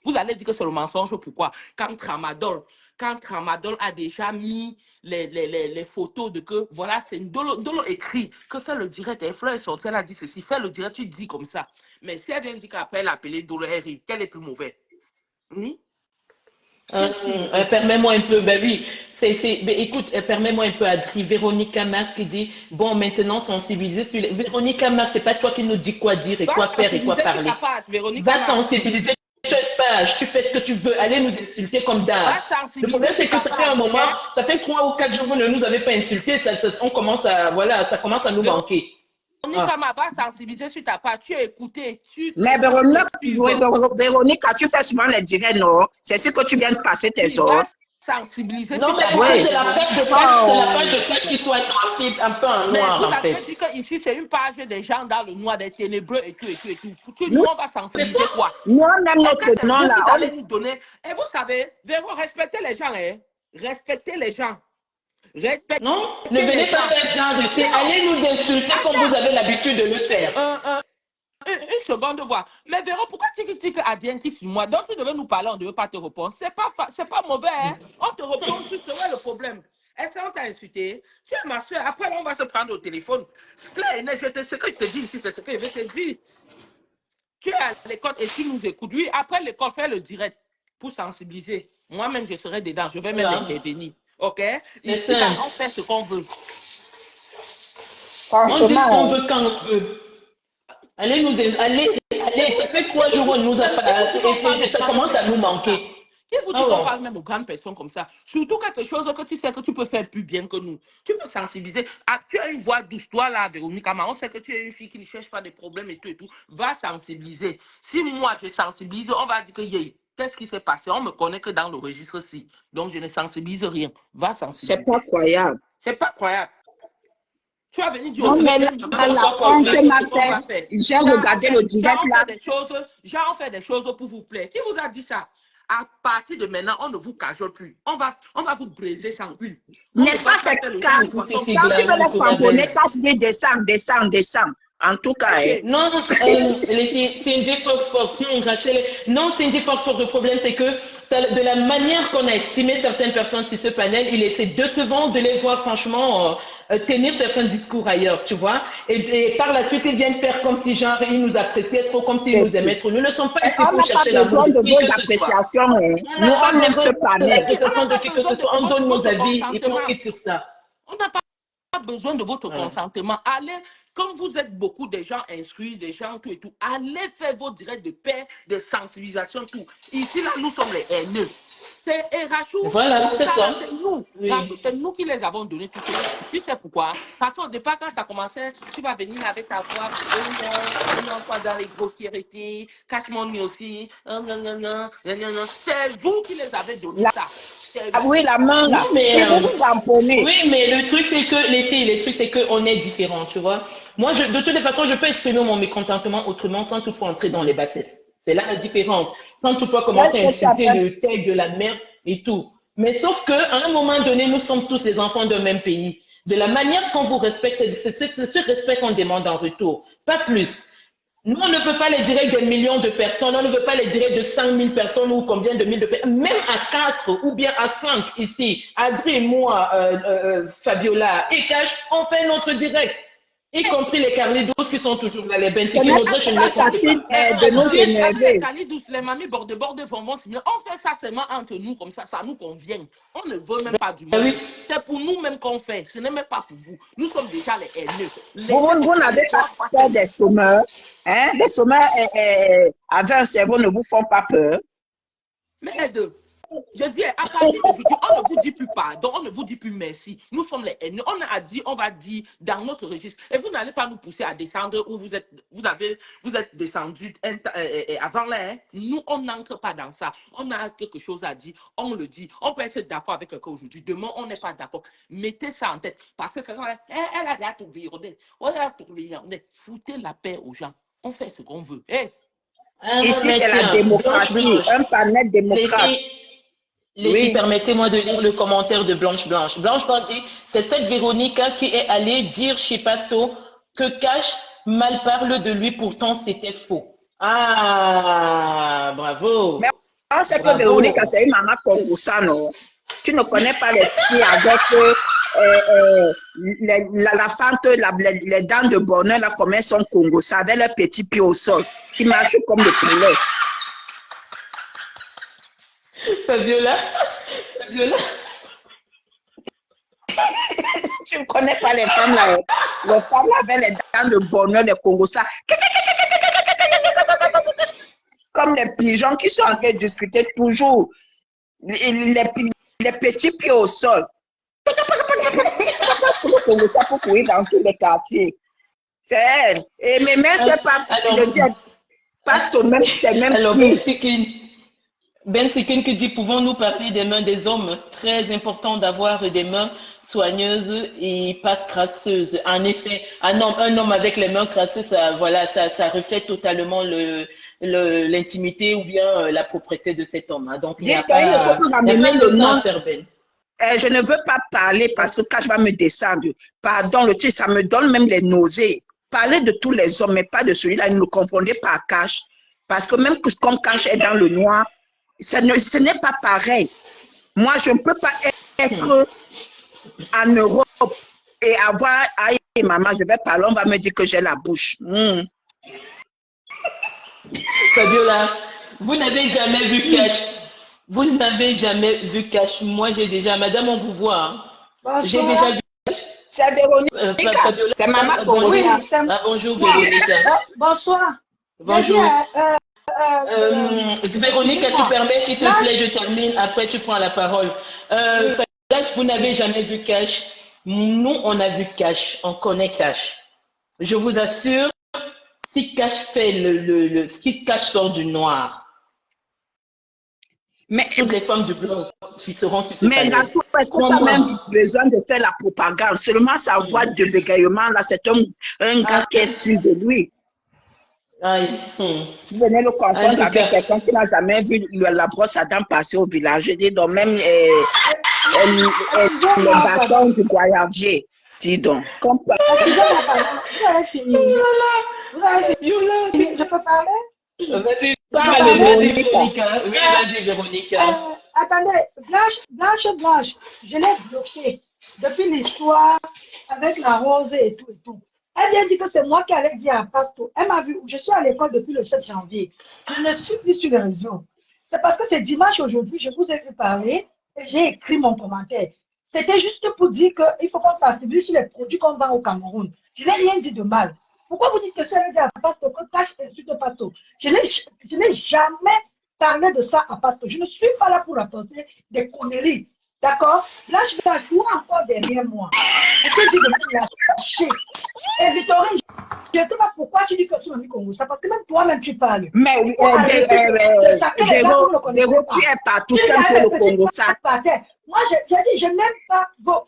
Vous allez dire que c'est le mensonge, pourquoi? Quand Tramadol a déjà mis les photos de que, voilà, c'est Ndolo écrit que fait le direct. Et Fleur est sortie, elle a dit ceci, fais le direct, tu dis comme ça. Mais si elle vient dire qu'après elle a appelé Ndolo, elle rit, quel est plus mauvais? Permets-moi un peu, ben oui, écoute, permets-moi un peu, Adri, Véronique Amar qui dit, bon, maintenant sensibiliser sur les... Véronique Amar, c'est pas toi qui nous dis quoi dire et quoi faire et quoi parler. Va sensibiliser sur cette page, tu fais ce que tu veux, allez nous insulter comme d'hab. Le problème, c'est que ça fait un moment, ça fait 3 ou 4 jours que vous ne nous avez pas insultés, on commence à, voilà, ça commence à nous manquer. Véronique va sensibiliser sur ta page, tu as écouté. Mais Véronique, quand tu fais souvent les directs, non? C'est ce que tu viens de passer tes heures. Sensibiliser non, sur mais ta moi, page. c'est la page de classe qui soit un peu en noir, en fait. Vous avez dit qu'ici, c'est une page des gens dans le noir, des ténébreux et tout, et tout, et tout. Nous, on va sensibiliser quoi? Nous, on aime notre nom, là. Vous allez nous donner. Et vous savez, Véro, respectez les gens, hein? Respectez les gens. Respectez non, ne venez pas faire genre de fait. Allez nous insulter comme vous avez l'habitude de le faire. Une seconde, voir. Mais Véro, pourquoi tu critiques Adrien qui sur moi? Donc, tu devais nous parler, on ne devait pas te répondre. C'est pas mauvais, hein? On te répond juste, c'est le problème. Est-ce qu'on t'a insulté? Tu es ma soeur. Après, on va se prendre au téléphone. C'est clair et net, ce que je te dis ici, c'est ce que je vais te dire. Tu es à l'école et tu nous écoutes. Oui, après l'école, fais le direct pour sensibiliser. Moi-même, je serai dedans. Je vais même intervenir. OK? Ici, là, on fait ce qu'on veut. On dit ce qu'on veut quand on veut. Allez, ça fait 3 jours on nous a pas. Et ça commence à nous manquer. Qui vous dit qu'on parle même aux grandes personnes comme ça? Surtout quelque chose que tu sais que tu peux faire plus bien que nous. Tu peux sensibiliser. Ah, tu as une voix douce, toi là, Véronique Ama. On sait que tu es une fille qui ne cherche pas de problèmes et tout et tout. Va sensibiliser. Si moi je sensibilise, on va dire que qu'est-ce qui s'est passé? On me connaît que dans le registre-ci. Donc je ne sensibilise rien. Va sensibiliser. C'est pas croyable. C'est pas croyable. Tu as venu dire non, mais là, la fin que m'a fait, j'ai regardé le direct là. On fait des choses pour vous plaire. Qui vous a dit ça? À partir de maintenant, on ne vous cajole plus. On va vous briser sans huile. N'est-ce pas, c'est quand tu veux les framboner, cache des descends. En tout cas, non, Cindy Fox, non, Cindy Fox, le problème, c'est que de la manière qu'on a estimé certaines personnes sur ce panel, c'est décevant de les voir franchement tenir certains discours ailleurs, tu vois. Et par la suite, ils viennent faire comme si genre ils nous appréciaient trop, comme s'ils nous aimaient trop. Nous ne sommes pas ici pour chercher l'amour de qui que ce soit. Nous, on aime ce panel. On donne nos avis et puis on quitte sur ça. On n'a pas besoin de votre consentement. Allez, comme vous êtes beaucoup de gens instruits, des gens tout et tout, allez faire vos directs de paix, de sensibilisation, tout. Ici, là, nous sommes les haineux. C'est Rachou, voilà, c'est nous. Oui. C'est nous qui les avons donné tout ça. Tu sais pourquoi? Parce qu'au départ, quand ça commençait, tu vas venir avec ta voix, on n'est pas dans les grossièretés, cache mon nez aussi, c'est vous qui les avez donné ça. Ah oui, la main là. Oui, mais le truc c'est que les filles, le truc c'est qu'on est différents, tu vois. Moi, de toutes les façons, je peux exprimer mon mécontentement autrement sans toutefois entrer dans les bassesses. C'est là la différence. Sans toutefois commencer à insulter le tag de la mère et tout. Mais sauf qu'à un moment donné, nous sommes tous les enfants d'un même pays. De la manière qu'on vous respecte, c'est ce respect qu'on demande en retour. Pas plus. Nous, on ne veut pas les directs de millions de personnes, on ne veut pas les directs de 5 000 personnes ou combien de mille de personnes. Même à 4 ou bien à 5 ici, Adrien, moi, Fabiola et Cash, on fait notre direct. Y compris les Carlidos qui sont toujours là, les Bentis. Ce n'est pas facile de nous énerver. Les mamies bord vont signer. On fait ça seulement entre nous, comme ça nous convient. On ne veut même pas du monde. Oui. C'est pour nous-mêmes qu'on fait. Ce n'est même pas pour vous. Nous sommes déjà les haineux. Vous n'avez pas peur des sommeurs. Des sommeurs avec un cerveau ne vous font pas peur. Mais les deux. Je dis, à partir d'aujourd'hui, on ne vous dit plus pardon, on ne vous dit plus merci. Nous sommes les haineux. On a dit, on va dire dans notre registre. Et vous n'allez pas nous pousser à descendre où vous êtes descendu avant là. Hein. Nous, on n'entre pas dans ça. On a quelque chose à dire, on le dit. On peut être d'accord avec quelqu'un aujourd'hui. Demain, on n'est pas d'accord. Mettez ça en tête. Parce que quelqu'un, elle a déjà tout viré. On a tout viré. Foutez la paix aux gens. On fait ce qu'on veut. Hey. Ici, c'est la démocratie. Un panel démocrate. Les filles, permettez-moi de lire le commentaire de Blanche. Blanche dit, c'est cette Véronique qui est allée dire chez Pasto que Cash mal parle de lui, pourtant c'était faux. Ah, bravo. Mais on sait que Véronique, c'est une maman congosano. Tu ne connais pas les filles avec la fente, les dents de bonheur, là, comme elles sont congos, avec leurs petits pieds au sol, qui marchent comme des poulets. Fabiola. Tu ne connais pas les femmes là. Les femmes là avec les dents de bonheur, les Congos, comme les pigeons qui sont en train de discuter toujours. Les petits pieds au sol. Pour courir dans tous les quartiers. C'est elle. Et mes mains, c'est pas. Je dis, passe au même, c'est même qui. Ben Sikin qui dit, pouvons-nous parler des mains des hommes? Très important d'avoir des mains soigneuses et pas crasseuses. En effet, un homme avec les mains crasseuses, ça reflète totalement l'intimité ou bien la propreté de cet homme. Hein. Donc, il n'y a pas le nom. Je ne veux pas parler parce que quand je vais me descendre, pardon, le titre, ça me donne même les nausées. Parler de tous les hommes, mais pas de celui-là, ne le confondez pas à Cash. Parce que même comme Cash est dans le noir, ce n'est pas pareil. Moi, je ne peux pas être en Europe et avoir, aïe, maman, je vais parler, on va me dire que j'ai la bouche. Fabiola, vous n'avez jamais vu Cash. Vous n'avez jamais vu Cash. Moi, j'ai déjà, madame, on vous voit. Hein. J'ai déjà vu Cash. C'est Véronique. C'est maman Congo. Oui, bonjour, Véronique. Bonsoir. Bonjour. Véronique, tu permets, s'il te plaît, je termine, après tu prends la parole. Vous n'avez jamais vu Cash. Nous, on a vu Cash, on connaît Cash. Je vous assure, si Cash fait si Cash sort du noir, mais toutes les femmes du blanc seront sur ce mais la fois, est-ce qu'on a même besoin de faire la propagande? Seulement sa voix de bégayement, là, c'est un gars qui est sûr de lui. Tu venais le confondre avec quelqu'un qui n'a jamais vu la brosse à dents passer au village. Je dis donc même le bâton du goyavier. Dis donc. Excusez-moi, pardon. Vous avez fini. Je peux parler? Vas-y, Véronique. Attendez, Blanche, je l'ai bloquée depuis l'histoire avec la rose et tout. Elle vient dire que c'est moi qui allais dire à Pasto. Elle m'a vu, je suis à l'école depuis le 7 janvier. Je ne suis plus sur les réseaux. C'est parce que c'est dimanche aujourd'hui, je vous ai vu parler et j'ai écrit mon commentaire. C'était juste pour dire qu'il faut qu'on sensibilise sur les produits qu'on vend au Cameroun. Je n'ai rien dit de mal. Pourquoi vous dites que je allais dire à Pasto que Cash insulte Pasto? Je n'ai jamais parlé de ça à Pasto. Je ne suis pas là pour rapporter des conneries. D'accord? Là, je vais jouer encore derrière moi. Est-ce que je vais me lâcher? Et Victorine, je ne sais pas pourquoi tu dis que tu m'as mis Congo. Ça parce que même toi-même tu parles. Mais Véro, tu es partout, tu es un peu le Congo. Moi, j'ai dit, je n'aime pas vos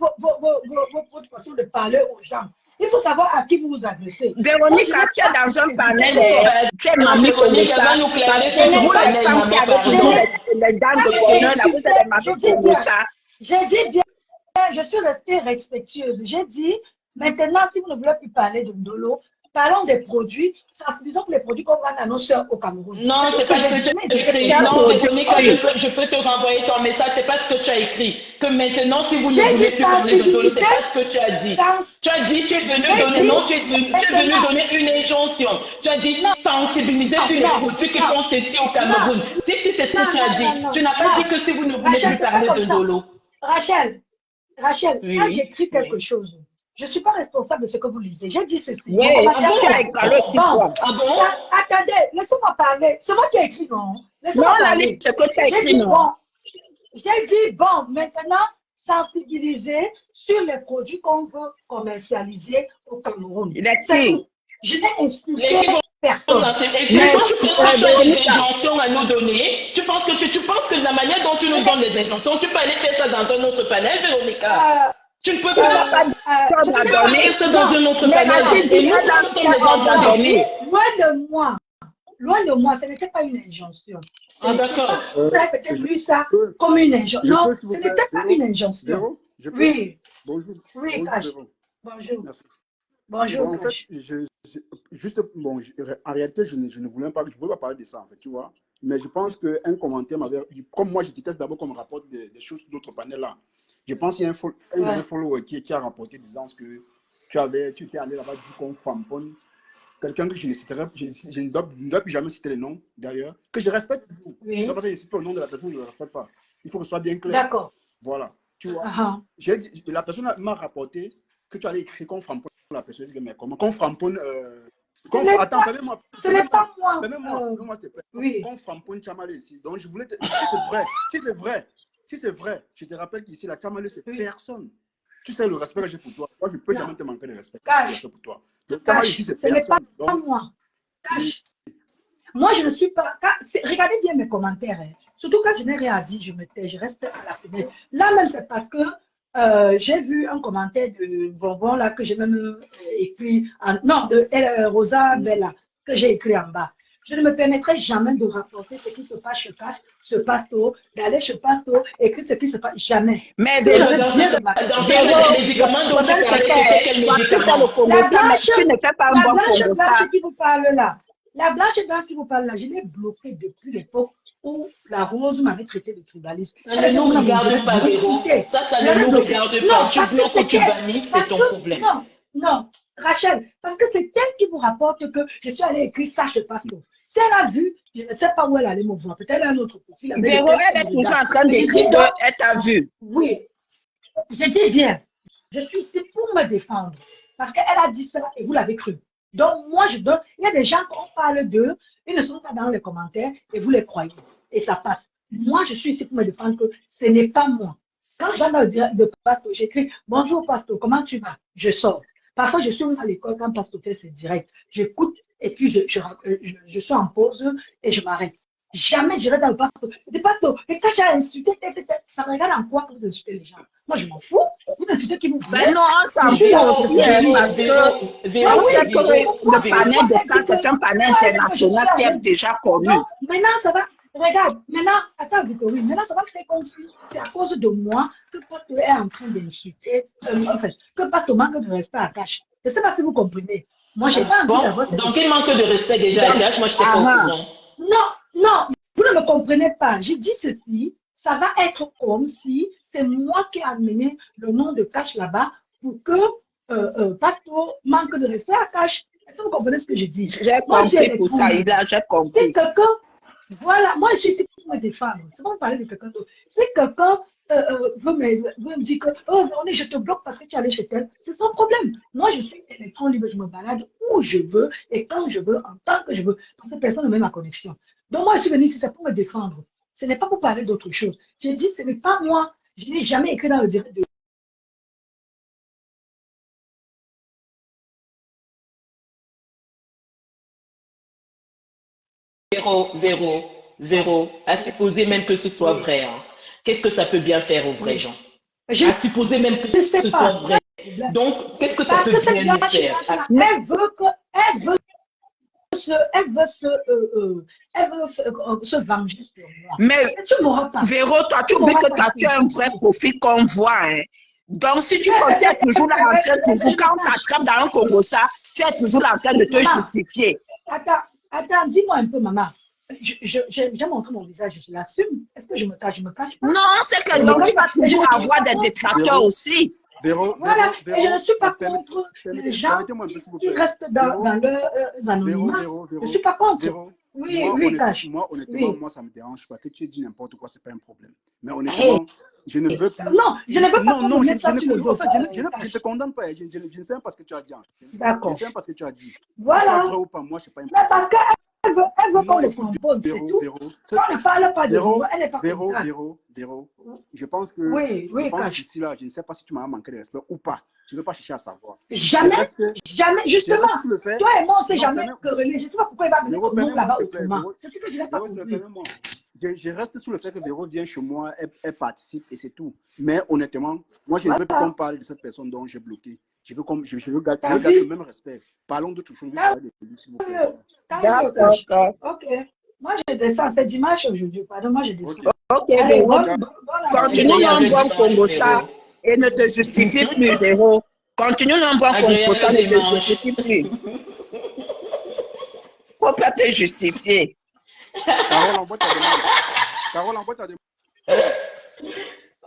façons de parler aux gens. Il faut savoir à qui vous vous adressez. Véronique, quand tu es dans un panel, tu es mamie Congo. Ça va nous clarifier C'est vous les femmes qui avez toujours les dames de bonheur, là, vous êtes des mamie Congo. J'ai dit bien, je suis restée respectueuse. J'ai dit, maintenant, si vous ne voulez plus parler de Ndolo, parlons des produits, sensibilisons pour les produits qu'on vend à nos soeurs au Cameroun. Non, c'est pas ce que tu as écrit. Non, Véronique, je peux te renvoyer ton message, c'est pas ce que tu as écrit. Que maintenant, si vous ne voulez plus parler de Ndolo, c'est pas ce que tu as dit. Tu as dit, tu es venu donner une injonction. Tu as dit, sensibiliser sur les produits qui font ceci au Cameroun. Si c'est ce que tu as dit, tu n'as pas dit que si vous ne voulez plus parler de Ndolo. Rachel, quand j'écris quelque chose, je ne suis pas responsable de ce que vous lisez. J'ai dit ceci. Oui, attendez, laissez-moi parler. C'est moi qui ai écrit, non? Non, la liste, ce que tu as écrit, non? j'ai dit, bon, maintenant, sensibiliser sur les produits qu'on veut commercialiser au Cameroun. Il est C'est qui? tout. Je n'ai insulté L'équipe personne. Et puis, Mais, toi, tu penses que tu as des Véronica, injonctions à nous donner? Tu penses que la manière dont tu nous donnes les injonctions, tu peux aller faire ça dans un autre panel, Véronica? Tu ne peux tu n'as pas. pas d'ordre à Tu peux pas donner. faire ça dans un autre Mais panel. vas-y, Et dis-moi nous, dans nous sommes quel les ordre à enfants. donner. Loin de moi, ce n'était pas une injonction. Ah, d'accord. Vous avez peut-être Je lu ça peux, comme une injonction. je Non, peux, s'il ce vous plaît, n'était pas Véro, une injonction. Véro, je peux. Oui, Bonjour, oui, bonjour, Cash. Véro. Bonjour. Merci. Bonjour, Bon, en fait, Cash. juste, bon, en réalité, je ne voulais pas, parler de ça, en fait, tu vois. Mais je pense qu'un commentaire m'avait, comme moi, je déteste d'abord qu'on me rapporte des choses d'autres panels là. Je pense qu'il y a un de mes Ouais. followers qui a rapporté disant que tu étais allé là-bas du con Fampon, quelqu'un que je ne citerai, je ne dois plus jamais citer le nom, d'ailleurs, que je respecte toujours. C'est Oui, pas parce que je cite pas le nom de la personne, je ne le respecte pas. Il faut que ce soit bien clair. d'accord. Voilà, tu vois. Ah, J'ai dit, la personne m'a rapporté que tu allais écrire qu'on framponne la personne. Je dis, mais comment? Qu'on framponne. Ce n'est Attends, pas, permets-moi. ce n'est pas moi. Permets-moi, s'il te plaît. Oui. Qu'on framponne Chamale ici. Donc, je voulais te. Si c'est vrai, je te rappelle qu'ici, la Chamale, c'est Oui. personne. Tu sais le respect que j'ai pour toi. Moi, je ne peux Non. jamais te manquer de respect Cash, pour toi. Donc, Chamale ici, Cash, c'est ce n'est pas personne. Donc, moi. Cash, moi, je ne suis pas. Regardez bien mes commentaires. Hein. Surtout quand je n'ai rien à dire, je me tais, je reste à la fenêtre. Là même, c'est parce que j'ai vu un commentaire de Bonbon là que j'ai même écrit. Non, de Rosa Bella que j'ai écrit en bas. Je ne me permettrai jamais de rapporter ce qui se passe chez Cash, ce pasto, d'aller chez pasto, écrire ce qui se passe. Jamais. Mais Si Véro, j'avais bien Dans remarqué. les médicaments dont tu problème, c'est parlais, c'était que quel toi, tu fais le médicament? Congo La ça, mais blanche, tu ne fais pas un la bon blanche Congo blanche ça. qui vous parle là, la blanche blanche qui vous parle là, je l'ai bloquée depuis l'époque où la rose m'avait traité de tribaliste. Ça ne nous regarde pas, Véro. Ça ne nous regarde pas. Tu bloques ou tu bannis, c'est ton problème. Non, non, Rachel, parce que c'est elle qui vous rapporte que je suis allée écrire ça chez Pasteur. Si elle a vu, je ne sais pas où elle allait me voir. Peut-être un autre profil. Véro, elle est toujours en train d'écrire qu'elle t'a vu. Oui, je dis bien, je suis ici pour me défendre. Parce qu'elle a dit ça et vous l'avez cru. Donc, moi, je donne. Il y a des gens, quand on parle d'eux, ils ne sont pas dans les commentaires et vous les croyez. Et ça passe. Moi, je suis ici pour me défendre que ce n'est pas moi. Quand je vais dans le pasteur, j'écris bonjour, pasteur, comment tu vas? Je sors. Parfois, je suis à l'école quand pasteur fait c'est direct. J'écoute et puis je suis en pause et je m'arrête. Jamais je vais dans le pasteur. Je dis pasteur, et quand j'ai insulté, ça me regarde en quoi que vous insultez les gens? Moi, je m'en fous. Vous insultez qui vous voulez. Ben non, on s'en fout aussi, hein, parce que on sait que le panel de cas, c'est un panel international qui est déjà connu. Donc, maintenant, ça va. Regarde, maintenant, attends, Victorine, maintenant, ça va faire comme si c'est à cause de moi que Pasteur est en train d'insulter, en fait, que Pasteur manque de respect à Cash. Je ne sais pas si vous comprenez. Moi, je n'ai pas envie d'avoir cette... Donc, il manque de respect déjà à Cash, moi, je t'ai pas au courant. Non, vous ne me comprenez pas. Je dis ceci, ça va être comme si c'est moi qui ai amené le nom de Cash là-bas pour que Pasteur manque de respect à Cash. Est-ce que vous comprenez ce que je dis? J'ai compris pour ça, j'ai compris. Si quelqu'un... Voilà, moi je suis ici pour me défendre. C'est pas parler de quelqu'un d'autre. Si quelqu'un veut me dire que oh, Véronique, je te bloque parce que tu es allé chez elle, c'est son problème. Moi je suis électron libre, je me balade où je veux et quand je veux, en tant que je veux, parce que personne ne met ma connexion. Donc moi je suis venue ici, c'est pour me défendre. Ce n'est pas pour parler d'autre chose. J'ai dit, ce n'est pas moi. Je n'ai jamais écrit dans le direct de. Véro, à supposer même que ce soit vrai. Hein. Qu'est-ce que ça peut bien faire aux vrais gens? À supposer même que ce soit vrai. Donc, qu'est-ce que ça peut bien nous faire? Elle veut se venger sur moi. Mais Véro, toi, tu oublies que toi, tu as un vrai profil qu'on voit. Hein. Donc, si tu continues toujours là en train, toujours, quand on t'attrape dans un Congo, ça, tu es toujours là en train de te justifier. Attends, dis-moi un peu, maman. J'ai montré mon visage, je l'assume. Est-ce que je me cache? Je me cache pas. Non, c'est que donc tu vas toujours avoir des détracteurs aussi. Voilà, et je ne suis pas contre les gens qui restent dans leurs anonymat. Je ne suis pas contre. Oui, Cash. Moi, honnêtement, moi, ça ne me dérange pas. Que tu dis n'importe quoi, ce n'est pas un problème. Mais honnêtement, je ne veux pas. Non, je ne veux pas non, mettre ça sur le dos. En fait, je ne te condamne pas. Je ne sais pas ce que tu as dit. D'accord. Je ne sais pas ce que tu as dit. Voilà. Vrai ou pas, moi, je ne sais pas. Mais parce qu'elle elle veut qu'on Non, le écoute, framponne, c'est tout. Véro. On ne parle pas de Véro, Véro, elle n'est pas contente. Véro. Je pense que, Oui, Cash. d'ici là, je ne sais pas si tu m'as manqué de respect ou pas. Je ne veux pas chercher à savoir. Jamais, jamais, Je justement. reste sur le fait. Toi et moi, on ne s'est Non, jamais querellé. Je ne sais pas pourquoi il va venir Véro, au monde là-bas s'il te plaît, autrement. Véro. C'est ce que je n'ai pas Véro, compris. permets-moi. Je reste sur le fait que Véro vient chez moi, elle participe et c'est tout. Mais honnêtement, moi, je ne veux pas qu'on parle de cette personne dont j'ai bloqué. Je veux garder le même respect. Parlons d'autre chose. S'il vous plaît. D'accord. Ok. Moi, je descends. C'est dimanche aujourd'hui. Pardon, moi, je descends. Ok, Allez, Véro. bonne Continue l'envoi Congo ça et ne te justifie plus, Véro. Continue l'envoi Congo ça, ne te justifie plus. Faut pas te justifier. Carole, envoie ta demande.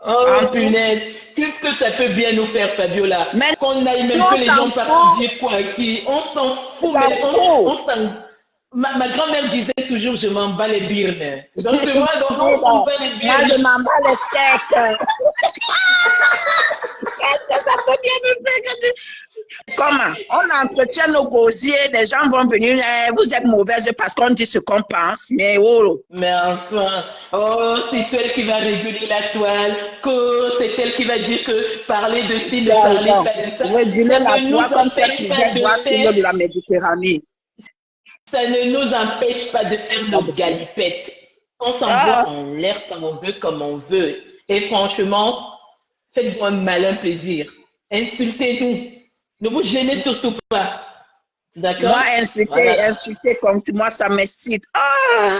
Oh, punaise. Qu'est-ce que ça peut bien nous faire, Fabiola? Mais qu'on aille même on que les gens s'en partent dire quoi à qui. On s'en fout. Mais on s'en... Ma grand-mère disait toujours, je m'en bats les birnes. Donc, c'est moi, donc on s'en bat les birnes. Moi, je m'en bats les steaks. Qu'est-ce que ça peut bien nous faire? Comment? On entretient nos gosiers, les gens vont venir, vous êtes mauvaise parce qu'on dit ce qu'on pense, mais oh. Mais enfin, oh, c'est elle qui va réguler la toile, c'est elle qui va dire que parler de ci, ne parler pas de ça. Réguler la toile comme ça, tu viens boire l'eau de la Méditerranée. Ça ne nous empêche pas de faire nos galipettes. On s'envoie en l'air quand on veut, comme on veut. Et franchement, faites-vous un malin plaisir. Insultez-nous. Ne vous gênez surtout pas. D'accord? Moi, insulter contre moi, ça m'excite. Ah!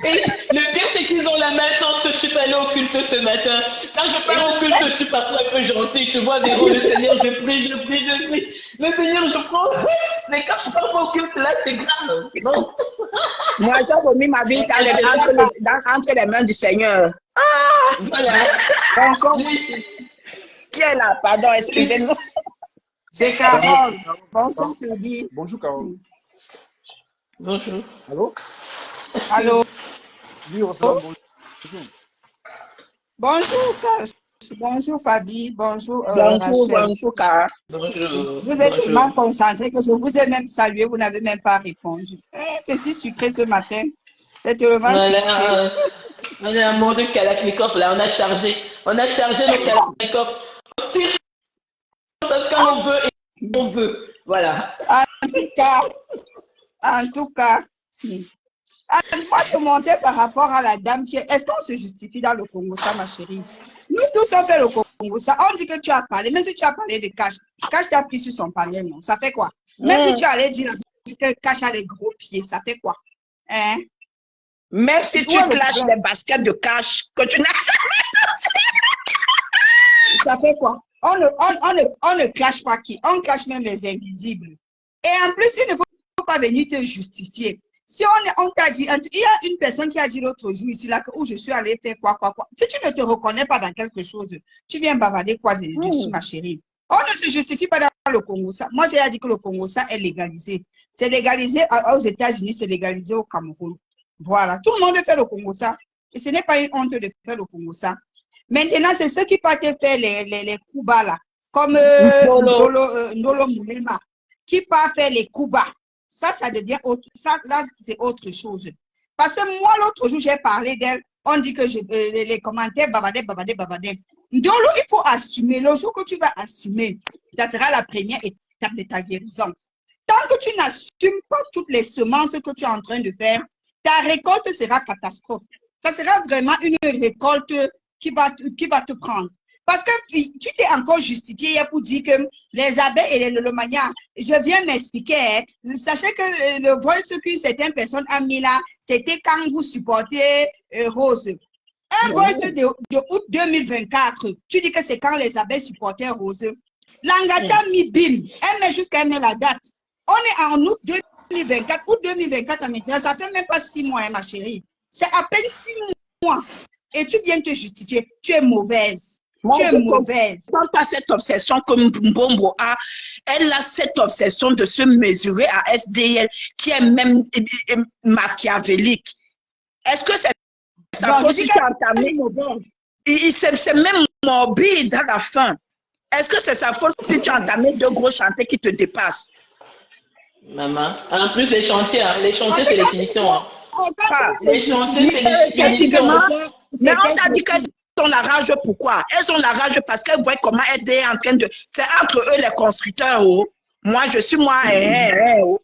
Et le pire, c'est qu'ils ont la malchance que je suis pas allée au culte ce matin. Quand je pars au culte, je suis parfois un peu gentille. Tu vois, Véro, le Seigneur, je prie. Le Seigneur, je prends. Mais quand je pars au culte, là, c'est grave. Donc... Moi, j'ai remis ma vie entre les mains du Seigneur. Ah! Voilà. Bonjour. Qui est là? Pardon, excusez-moi. C'est Carole. Bonjour, Fabie. Bonjour, Carole. Bonjour. Allô? Allô? Oui, bonjour. Bonjour, Cash. Bonjour, Fabie. Bonjour, bonjour, Car. Bonjour. Vous êtes tellement concentré que je vous ai même salué, vous n'avez même pas répondu. C'est si sucré ce matin. C'est tellement sucré. On est un mot de Kalachnikov, là, on a chargé nos Kalachnikov. On tire quand on veut et on veut. Voilà. En tout cas, moi je montais par rapport à la dame qui est. Est-ce qu'on se justifie dans le Congo, ça, ma chérie? Nous tous on fait le Congo, ça. On dit que tu as parlé, même si tu as parlé de Cash, Cash t'a pris sur son panel, non? Ça fait quoi? Même si tu allais dire que Cash a les gros pieds, ça fait quoi? Hein? Même si tu clashes les baskets de Cash, que tu n'as jamais touché. Ça fait quoi? On ne clash pas qui? On clash même les invisibles. Et en plus, il ne faut pas venir te justifier. Si on t'a dit, il y a une personne qui a dit l'autre jour ici, là, où je suis allée faire quoi. Si tu ne te reconnais pas dans quelque chose, tu viens bavarder quoi dessus, ma chérie? On ne se justifie pas dans le Congo. Ça. Moi, j'ai dit que le Congo, ça est légalisé. C'est légalisé aux États-Unis, c'est légalisé au Cameroun. Voilà. Tout le monde fait le Congo, ça. Et ce n'est pas une honte de faire le Congo, ça. Maintenant, c'est ceux qui partent faire les coups bas, là. Comme Ndolo Moulema, qui part faire les coups bas. Ça devient autre, ça, là, c'est autre chose. Parce que moi, l'autre jour, j'ai parlé d'elle, on dit que les commentaires, babadé. Ndolo, il faut assumer. Le jour que tu vas assumer, ça sera la première étape de ta guérison. Tant que tu n'assumes pas toutes les semences que tu es en train de faire, ta récolte sera catastrophe. Ça sera vraiment une récolte qui va te prendre. Parce que tu t'es encore justifié pour dire que les abeilles et les lolomanias, je viens m'expliquer. Sachez que le voice que certaines personnes ont mis là, c'était quand vous supportez Rose. Un voice de août 2024, tu dis que c'est quand les abeilles supportaient Rose. L'Angata mi bim, elle met jusqu'à mettre la date. On est en août 2024, août 2024 maintenant, ça fait même pas 6 mois, hein, ma chérie. C'est à peine 6 mois. Et tu viens te justifier, tu es mauvaise. Moi, tu es mauvaise. Je ne pas cette obsession comme Mbombo a. Elle a cette obsession de se mesurer à SDL qui est même machiavélique. Est-ce que c'est ça aussi qui a entamé? C'est même morbide à la fin. Est-ce que c'est sa faute si tu as entamé 2 gros chantiers qui te dépassent? Maman. En plus, les chantiers, En c'est les fait, finitions. Hein. Ah, Les chantiers, c'est les effectivement. finitions. Mais on t'a dit qu'elles ont la rage pourquoi? Elles ont la rage parce qu'elles voient comment elle est en train de... C'est entre eux les constructeurs. Oh. Moi, je suis moi. Oh.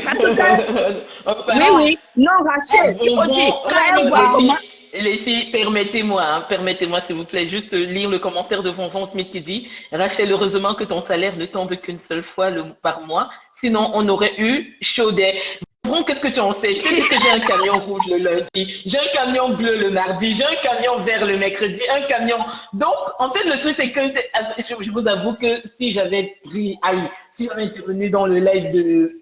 Parce que... Oui. Non, Rachel, il faut dire. Quand elle voit comment... Les filles, permettez-moi s'il vous plaît, juste lire le commentaire de Vonvon Smith qui dit « Rachel, heureusement que ton salaire ne tombe qu'une seule fois par mois, sinon on aurait eu chaud des... » Bon, qu'est-ce que tu en sais? Je te dis que j'ai un camion rouge le lundi, j'ai un camion bleu le mardi, j'ai un camion vert le mercredi, un camion... Donc, en fait, le truc, c'est que je vous avoue que si j'avais si j'avais intervenu dans le live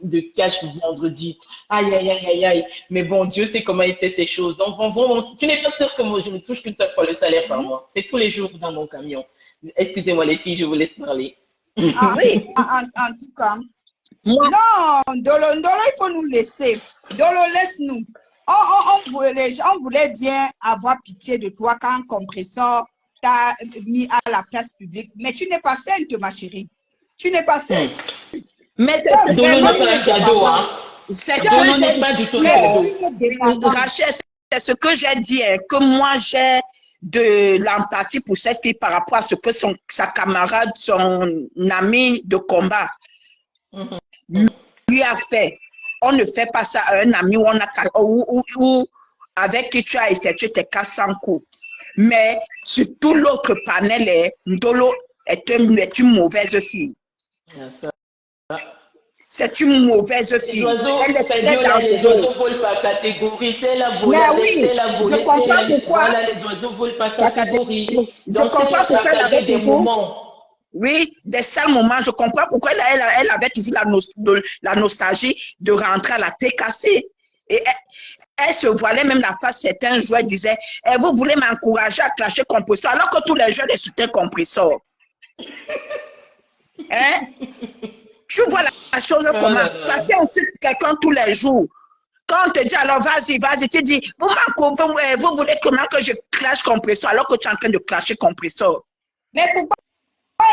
de Cash vendredi, aïe. Mais bon, Dieu sait comment il fait ces choses. Donc, tu n'es pas sûr que moi, je ne touche qu'une seule fois le salaire par mois. C'est tous les jours dans mon camion. Excusez-moi, les filles, je vous laisse parler. Oui. En tout cas... Non, Dolo, il faut nous laisser. Dolo, laisse-nous. On voulait bien avoir pitié de toi quand un compresseur t'a mis à la place publique. Mais tu n'es pas sainte, ma chérie. Tu n'es pas sainte. Mais Dolo n'est pas un cadeau, hein. Dolo n'est pas du tout un cadeau. Rachel, c'est ce que j'ai dit, hein, que moi j'ai de l'empathie pour cette fille par rapport à ce que sa camarade, son ami de combat lui a fait. On ne fait pas ça à un ami ou avec qui tu as effectué tes 400 coups. Mais sur tout l'autre panel, Ndolo est une mauvaise fille. C'est une mauvaise fille. Elle est très dangereuse. Les oiseaux volent par catégorie. C'est la volée, c'est la volée. Je comprends pourquoi. Voilà, les oiseaux volent par catégorie. Je comprends pourquoi elle avait des moments. Oui, des sales moments. Je comprends pourquoi elle avait toujours la nostalgie de rentrer à la tête cassée. Et elle se voilait même la face. Certains joueurs disaient vous voulez m'encourager à clasher compresseur alors que tous les joueurs les soutiennent compresseur. Hein? Tu vois la chose comment? Parce qu'on cite quelqu'un tous les jours. Quand on te dit alors vas-y, tu dis vous voulez comment que je clash compresseur alors que tu es en train de clasher compresseur. Mais pourquoi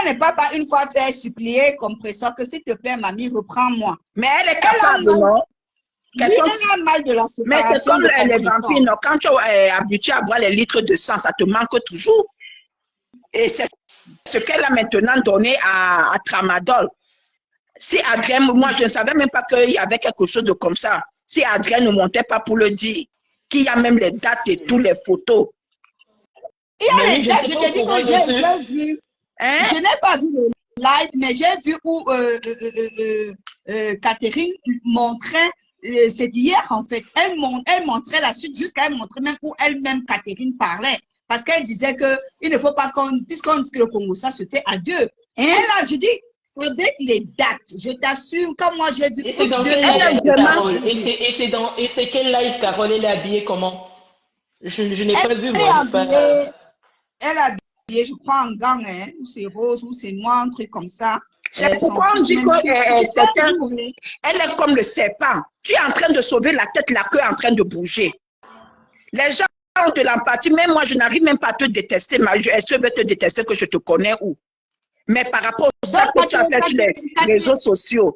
elle n'est pas une fois fait supplier compresseur que s'il te plaît, mamie, reprends-moi. Mais elle est capable, non? Oui, elle a mal de la séparation. Mais c'est comme les vampires, non? Quand tu es habitué à boire les litres de sang, ça te manque toujours. Et c'est ce qu'elle a maintenant donné à Tramadol. Si Adrien, moi je ne savais même pas qu'il y avait quelque chose de comme ça. Si Adrien ne montait pas pour le dire, qu'il y a même les dates et toutes les photos. Il y a les dates, je te dis que j'ai vu. Hein? Je n'ai pas vu le live, mais j'ai vu où Catherine montrait, c'est d'hier en fait, elle montrait la suite jusqu'à elle montrer même où elle-même, Catherine, parlait. Parce qu'elle disait qu'il ne faut pas puisqu'on dit que le Congo, ça se fait à deux. Et là, je dis, avec les dates, je t'assure, comme moi j'ai vu. Et c'est dans quel live, Carole? Et c'est quel live, Carole? Elle est habillée comment? Je n'ai pas vu, moi. Elle est habillée, je crois, en gants, hein, ou c'est rose, ou c'est noir, un truc comme ça. C'est pourquoi on dit qu'elle est comme le serpent. Tu es en train de sauver la tête, la queue est en train de bouger. Les gens ont de l'empathie, même moi, je n'arrive même pas à te détester. Est-ce que je vais te détester que je te connais où? Mais par rapport à ça que tu as fait sur les réseaux sociaux.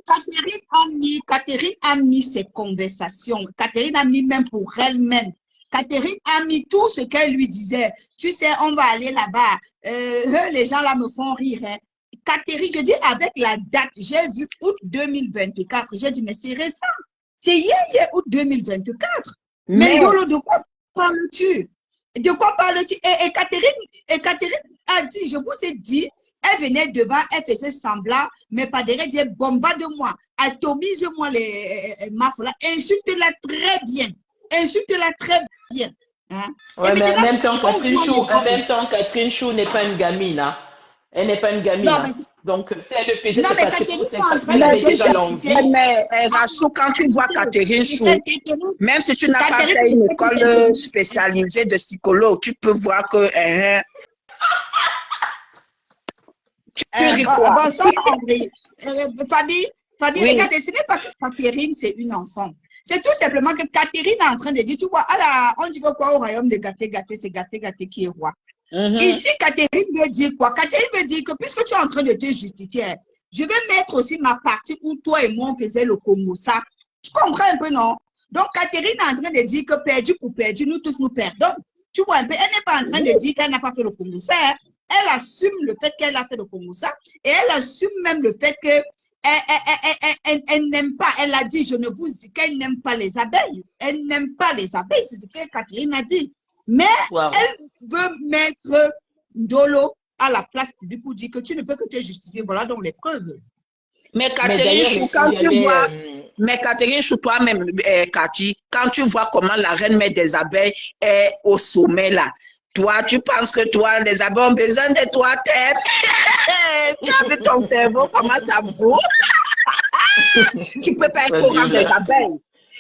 Catherine a mis ses conversations. Catherine a mis même pour elle-même. Catherine a mis tout ce qu'elle lui disait. Tu sais, on va aller là-bas. Les gens là me font rire. Hein. Catherine, je dis avec la date, j'ai vu août 2024. J'ai dit, mais c'est récent. C'est hier, août 2024. Mais Dolo, de quoi parles-tu? De quoi parles-tu? Et Catherine a dit, je vous ai dit, elle venait devant, elle faisait semblant, mais pas derrière, elle disait, bombarde-moi, atomise-moi les mafia, insulte-la très bien. Insulte-la très bien. Hein? Ouais, mais en même temps, Catherine Chou n'est pas une gamine. Hein? Elle n'est pas une gamine. Non, donc, si elle le faisait, c'est parce que mais Rachou, quand tu vois Catherine Chou, même si tu n'as pas fait une école spécialisée de psychologue, tu peux voir que... Bonsoir, André. Fabi, oui. Regardez, ce n'est pas que Catherine, c'est une enfant. C'est tout simplement que Catherine est en train de dire, tu vois, on dit que quoi au royaume de gâté, c'est gâté qui est roi. Ici, Catherine veut dire quoi? Catherine veut dire que puisque tu es en train de te justifier, je vais mettre aussi ma partie où toi et moi on faisait le Congo. Ça, tu comprends un peu, non? Donc, Catherine est en train de dire que perdu pour perdu, nous tous nous perdons. Tu vois un peu, elle n'est pas en train de dire qu'elle n'a pas fait le Congo. Ça, hein. Elle assume le fait qu'elle a fait le Congo. Ça, et elle assume même le fait que elle n'aime pas. Elle a dit, je ne vous dis qu'elle n'aime pas les abeilles. Elle n'aime pas les abeilles, c'est ce que Catherine a dit. Mais elle veut mettre Ndolo à la place publique pour dire que tu ne peux que te justifier. Voilà donc les preuves. Mais Catherine Chou, quand tu vois, mais Catherine Chou, toi-même, Cathy, quand tu vois comment la reine mère des abeilles est au sommet là, toi, tu penses que toi, les abeilles ont besoin de toi, tête. Tu as vu ton cerveau, comment ça bouge? Tu ne peux pas être au rang des abeilles.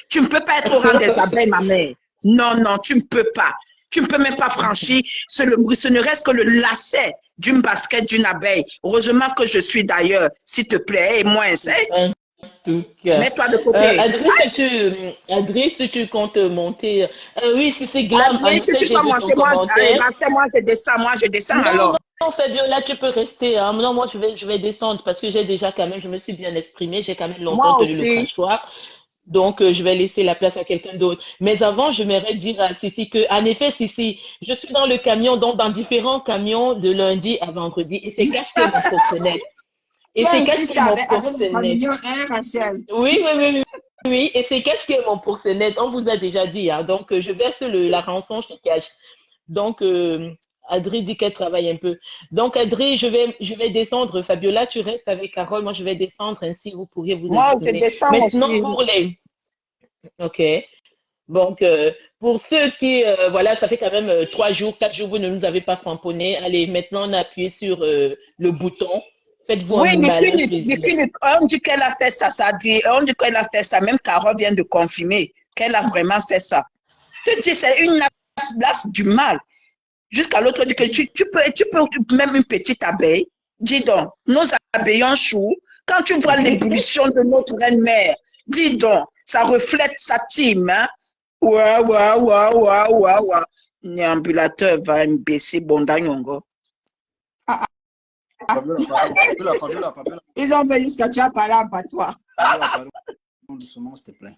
Tu ne peux pas être au rang des abeilles, ma mère. Non, non, tu ne peux pas. Tu ne peux même pas franchir ce ne reste que le lacet d'une basket d'une abeille. Heureusement que je suis d'ailleurs, s'il te plaît, et moins. Mets-toi de côté. Adrien, si tu comptes monter. Oui, si c'est glam. Adrien, si tu peux monter, moi, je descends non, alors. Non, Fabiola, tu peux rester. Hein. Non, moi, je vais descendre parce que j'ai déjà quand même, je me suis bien exprimée. J'ai quand même longtemps tenu le crachoir. Donc, je vais laisser la place à quelqu'un d'autre. Mais avant, j'aimerais dire à Sissi que, en effet, Sissi, je suis dans le camion, donc dans différents camions de lundi à vendredi. Et c'est cache que mon proxénète. Et c'est cache que mon proxénète. Oui. Et c'est cache que mon proxénète. On vous a déjà dit. Hein. Donc, je verse la rançon chez Cash. Donc, Adri dit qu'elle travaille un peu. Donc, Adri, je vais descendre. Fabiola, tu restes avec Carole. Moi, je vais descendre. Ainsi, vous pourriez vous exprimer. Moi, je descends maintenant, aussi. pour les... OK. Donc, pour ceux qui... voilà, ça fait quand même 3 jours, 4 jours, vous ne nous avez pas framponné. Allez, maintenant, on appuie sur le bouton. Faites-vous un malin plaisir. On dit qu'elle a fait ça, on dit qu'elle a fait ça. Même Carole vient de confirmer qu'elle a vraiment fait ça. Tu dis, c'est une lasse du mal. Jusqu'à l'autre dit que tu peux même une petite abeille. Dis donc, nos abeillons chou, quand tu vois l'ébullition de notre reine-mère, dis donc, ça reflète sa team. Hein? Ouah. Néambulateur va me baisser Bondanyongo. Fabiola. Ils ont fait jusqu'à tu as parlé en patois. Fabiola, doucement, s'il te plaît.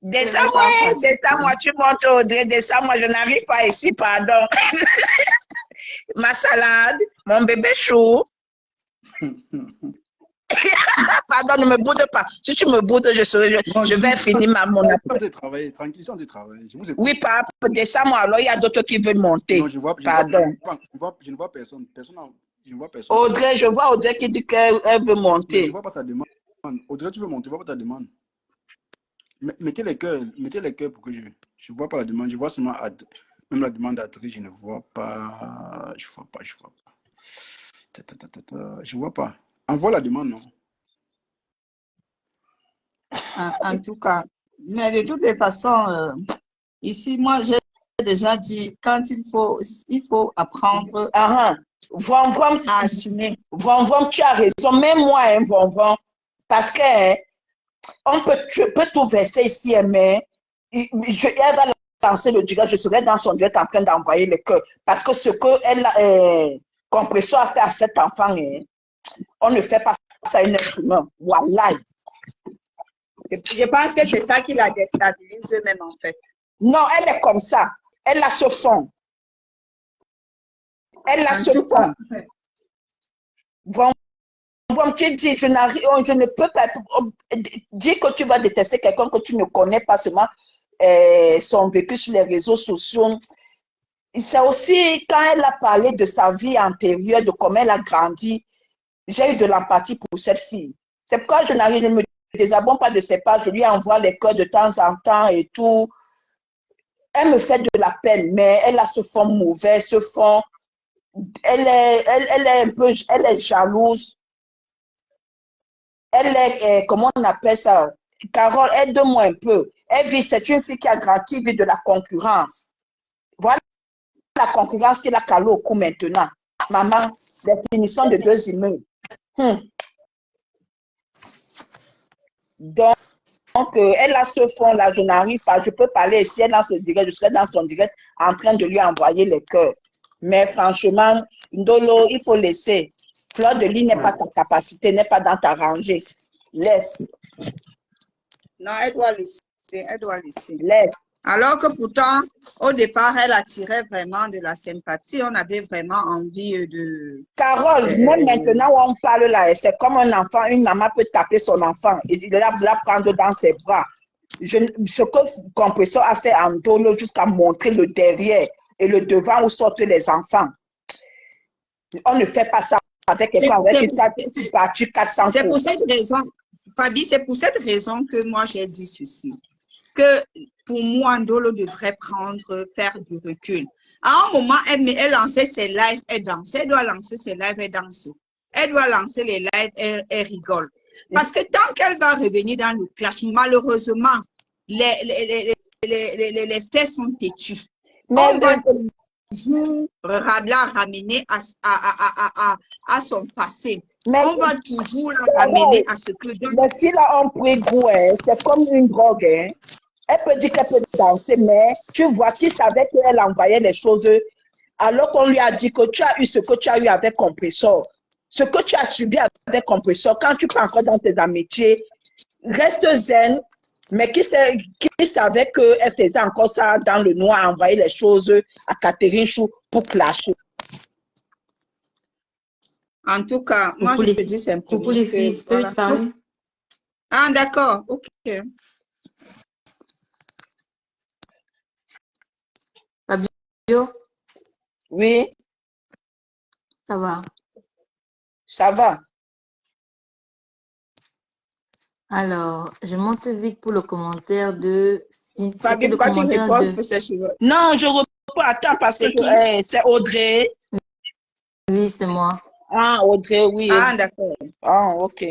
Descends-moi, tu montes Audrey, descends-moi, je n'arrive pas ici, pardon. Ma salade, mon bébé chou. Pardon, ne me boude pas. Si tu me boudes, je vais finir mon appel. Tranquille, on travaille. Oui, papa, descends-moi, alors il y a d'autres qui veulent monter. Non, je ne vois personne. Je ne vois personne. Audrey, je vois Audrey qui dit qu'elle veut monter. Je ne vois pas sa demande. Audrey, tu veux monter, je ne vois pas ta demande. Mettez les cœurs pour que je ne vois pas la demande. Je vois seulement même la demande d'Adri, je ne vois pas. Je ne vois pas. Envoie la demande, non? En tout cas, mais de toutes les façons, ici, moi, j'ai déjà dit, quand il faut apprendre à assumer. Vom, tu as raison, même moi, hein, Vom, parce que je peux tout verser ici, mais elle va lancer le direct, je serai dans son direct en train d'envoyer le cœur. Parce que ce que Compresso a fait à cet enfant, on ne fait pas ça à une être humain. Voilà. Je pense que c'est ça qui la déstabilise même en fait. Non, elle est comme ça. Elle a ce fond. Tu dis, je ne peux pas dire que tu vas détester quelqu'un que tu ne connais pas seulement son vécu sur les réseaux sociaux. C'est aussi quand elle a parlé de sa vie antérieure, de comment elle a grandi, j'ai eu de l'empathie pour cette fille. C'est pourquoi je ne me désabonne pas de ses pages, je lui envoie les cœurs de temps en temps et tout. Elle me fait de la peine, mais elle a ce fond mauvais, ce fond. Elle est jalouse. Elle est, comment on appelle ça? Carole, aide-moi un peu. C'est une fille qui vit de la concurrence. Voilà la concurrence qui l'a calée au cou maintenant. Maman, définition de 2 immeubles. Donc, elle a ce fond-là, je n'arrive pas, je peux parler ici, elle est dans ce direct, je serai dans son direct en train de lui envoyer les cœurs. Mais franchement, Ndolo, il faut laisser. Fleur de lis n'est pas ta capacité, n'est pas dans ta rangée. Laisse, Non, elle doit laisser. Elle doit laisser. laisse. Alors que pourtant, au départ, elle attirait vraiment de la sympathie. On avait vraiment envie de... Carole, même maintenant où on parle là, c'est comme un enfant, une maman peut taper son enfant et la prendre dans ses bras. Ce que Compresseur a fait en Ndolo jusqu'à montrer le derrière et le devant où sortent les enfants. On ne fait pas ça avec quelqu'un avec qui a battu 400 C'est pour coups. cette raison, Fabi, c'est pour cette raison que moi j'ai dit ceci. Que pour moi, Ndolo devrait faire du recul. À un moment, elle lançait ses lives, elle dansait. Elle doit lancer ses lives, elle danse. Elle doit lancer les lives, elle rigole. Parce que tant qu'elle va revenir dans le clash, malheureusement, les faits sont têtus. On va toujours la ramener à son passé. On va toujours la ramener à ce que... Mais si là on pris goût, c'est comme une drogue. Hein. Elle peut dire qu'elle peut danser, mais tu vois qui savait qu'elle envoyait les choses alors qu'on lui a dit que tu as eu ce que tu as eu avec Compresseur. Ce que tu as subi avec Compresseur, quand tu prends encore dans tes amitiés, reste zen, mais qui savait qu'elle faisait encore ça dans le noir, envoyer les choses à Catherine Chou pour clasher. En tout cas, moi je te dis simplement. Coucou les filles, je peux te parler? Ah, d'accord, ok. Fabio? Oui. Ça va? Ça va. Alors, je monte vite pour le commentaire de... Fabien, le pourquoi tu commentaire réponds de... sur ces cheveux? Non, je reprends. Attends, parce que c'est Audrey. Oui, c'est moi. Ah, Audrey, oui. Ah, d'accord. Ah, ok.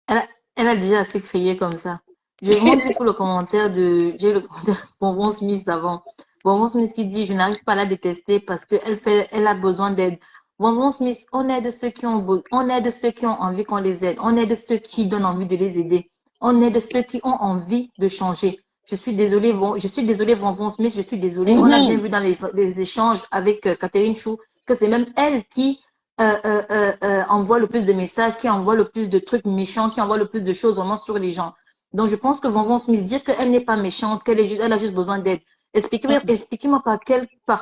Elle a déjà assez crié comme ça. Je monte vite pour le commentaire de... J'ai eu le commentaire de Bonbon Smith d'avant. Bonbon Smith qui dit « Je n'arrive pas à la détester parce qu'elle a besoin d'aide. » Bonbon Smith, on aide ceux qui ont envie qu'on les aide. On aide ceux qui donnent envie de les aider. On aide ceux qui ont envie de changer. Je suis désolée, Bonbon Smith, je suis désolée. On a bien vu dans les échanges avec Catherine Chou que c'est même elle qui envoie le plus de messages, qui envoie le plus de trucs méchants, qui envoie le plus de choses vraiment sur les gens. Donc, je pense que Bonbon Smith, dire qu'elle n'est pas méchante, elle a juste besoin d'aide. Expliquez-moi par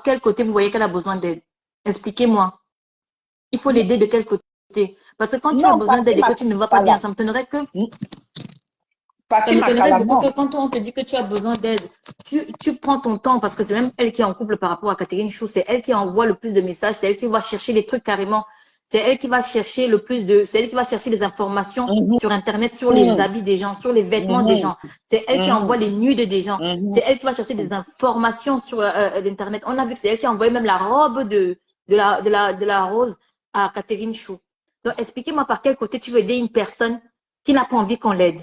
quel côté vous voyez qu'elle a besoin d'aide. Expliquez-moi. Il faut l'aider de quel côté? Parce que quand tu as besoin d'aide et que tu ne vas pas bien, ça me donnerait que... Ça me donnerait beaucoup que quand on te dit que tu as besoin d'aide, tu prends ton temps parce que c'est même elle qui est en couple par rapport à Catherine Chou. C'est elle qui envoie le plus de messages. C'est elle qui va chercher les trucs carrément. C'est elle qui va chercher c'est elle qui va chercher les informations sur Internet, sur les habits des gens, sur les vêtements des gens. C'est elle qui envoie les nudes des gens. C'est elle qui va chercher des informations sur l'Internet. On a vu que c'est elle qui a envoyé même la robe de la rose à Catherine Chou. Donc, expliquez-moi par quel côté tu veux aider une personne qui n'a pas envie qu'on l'aide.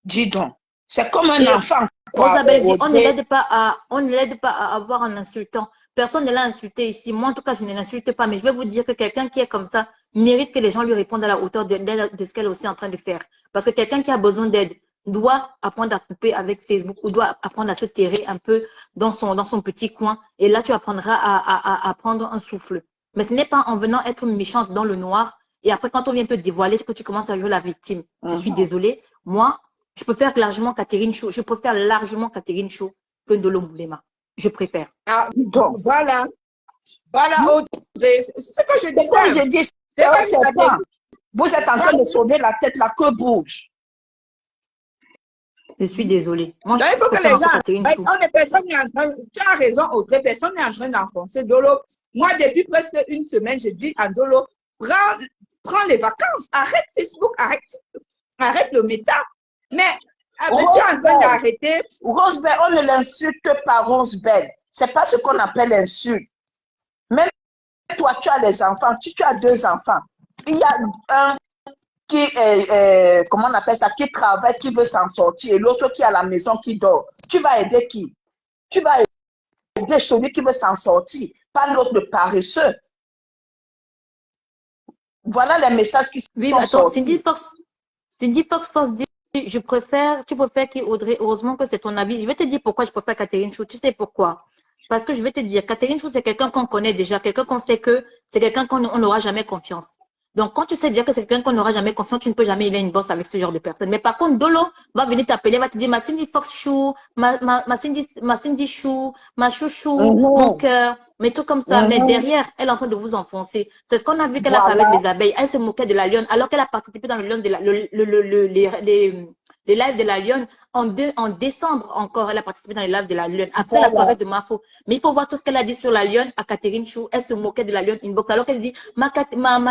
Dis donc, c'est comme un enfant. Rosabelle dit, on ne l'aide pas à avoir en insultant. Personne ne l'a insulté ici. Moi, en tout cas, je ne l'insulte pas. Mais je vais vous dire que quelqu'un qui est comme ça mérite que les gens lui répondent à la hauteur de ce qu'elle est aussi en train de faire. Parce que quelqu'un qui a besoin d'aide doit apprendre à couper avec Facebook ou doit apprendre à se terrer un peu dans son petit coin. Et là, tu apprendras à prendre un souffle. Mais ce n'est pas en venant être méchante dans le noir. Et après, quand on vient te dévoiler, que tu commences à jouer la victime. Je suis désolée. Moi, je préfère largement Catherine Chou. Je préfère largement Catherine Chou que Ndolo Moulema. Je préfère. Ah, bon, voilà. Voilà, Audrey. C'est ce que je disais. Comme je dis, c'est un serpent. Vous êtes en train de sauver la tête, la queue bouge. Je suis désolée. Moi, il faut que les gens... Tu as raison, Audrey. Personne n'est en train d'enfoncer Ndolo. Moi, depuis presque une semaine, je dis à Ndolo, prends les vacances. Arrête Facebook, arrête le méta. Mais tu es en train d'arrêter. Rosebelle, on ne l'insulte pas, Rosebelle. Ce n'est pas ce qu'on appelle l'insulte. Même toi, tu as les enfants. Tu as 2 enfants. Il y a un qui, comment on appelle ça, qui travaille, qui veut s'en sortir, et l'autre qui est à la maison, qui dort. Tu vas aider qui? Tu vas aider celui qui veut s'en sortir, pas l'autre de paresseux. Voilà les messages qui sont sortis. Cindy Fox dit, tu préfères qu'Audrey, heureusement que c'est ton avis. Je vais te dire pourquoi je préfère Catherine Chou. Tu sais pourquoi? Parce que je vais te dire, Catherine Chou, c'est quelqu'un qu'on connaît déjà, quelqu'un qu'on sait que c'est quelqu'un qu'on n'aura jamais confiance. Donc, quand tu sais déjà que c'est quelqu'un qu'on n'aura jamais confiance, tu ne peux jamais aller une bosse avec ce genre de personne. Mais par contre, Dolo va venir t'appeler, va te dire, ma Cindy Fox Chou, ma Cindy Chou, ma chouchou, mon cœur, mais tout comme ça. Mais derrière, elle est en train de vous enfoncer. C'est ce qu'on a vu qu'elle a fait avec les abeilles. Elle se moquait de la lionne, alors qu'elle a participé dans le lion de les lives de la lionne. En décembre encore, elle a participé dans les lives de la lionne. Après la soirée de Mafo. Mais il faut voir tout ce qu'elle a dit sur la lionne à Catherine Chou. Elle se moquait de la lionne inbox. Alors qu'elle dit, ma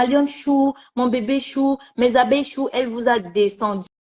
lionne Chou, mon bébé Chou, mes abeilles Chou, elle vous a descendu.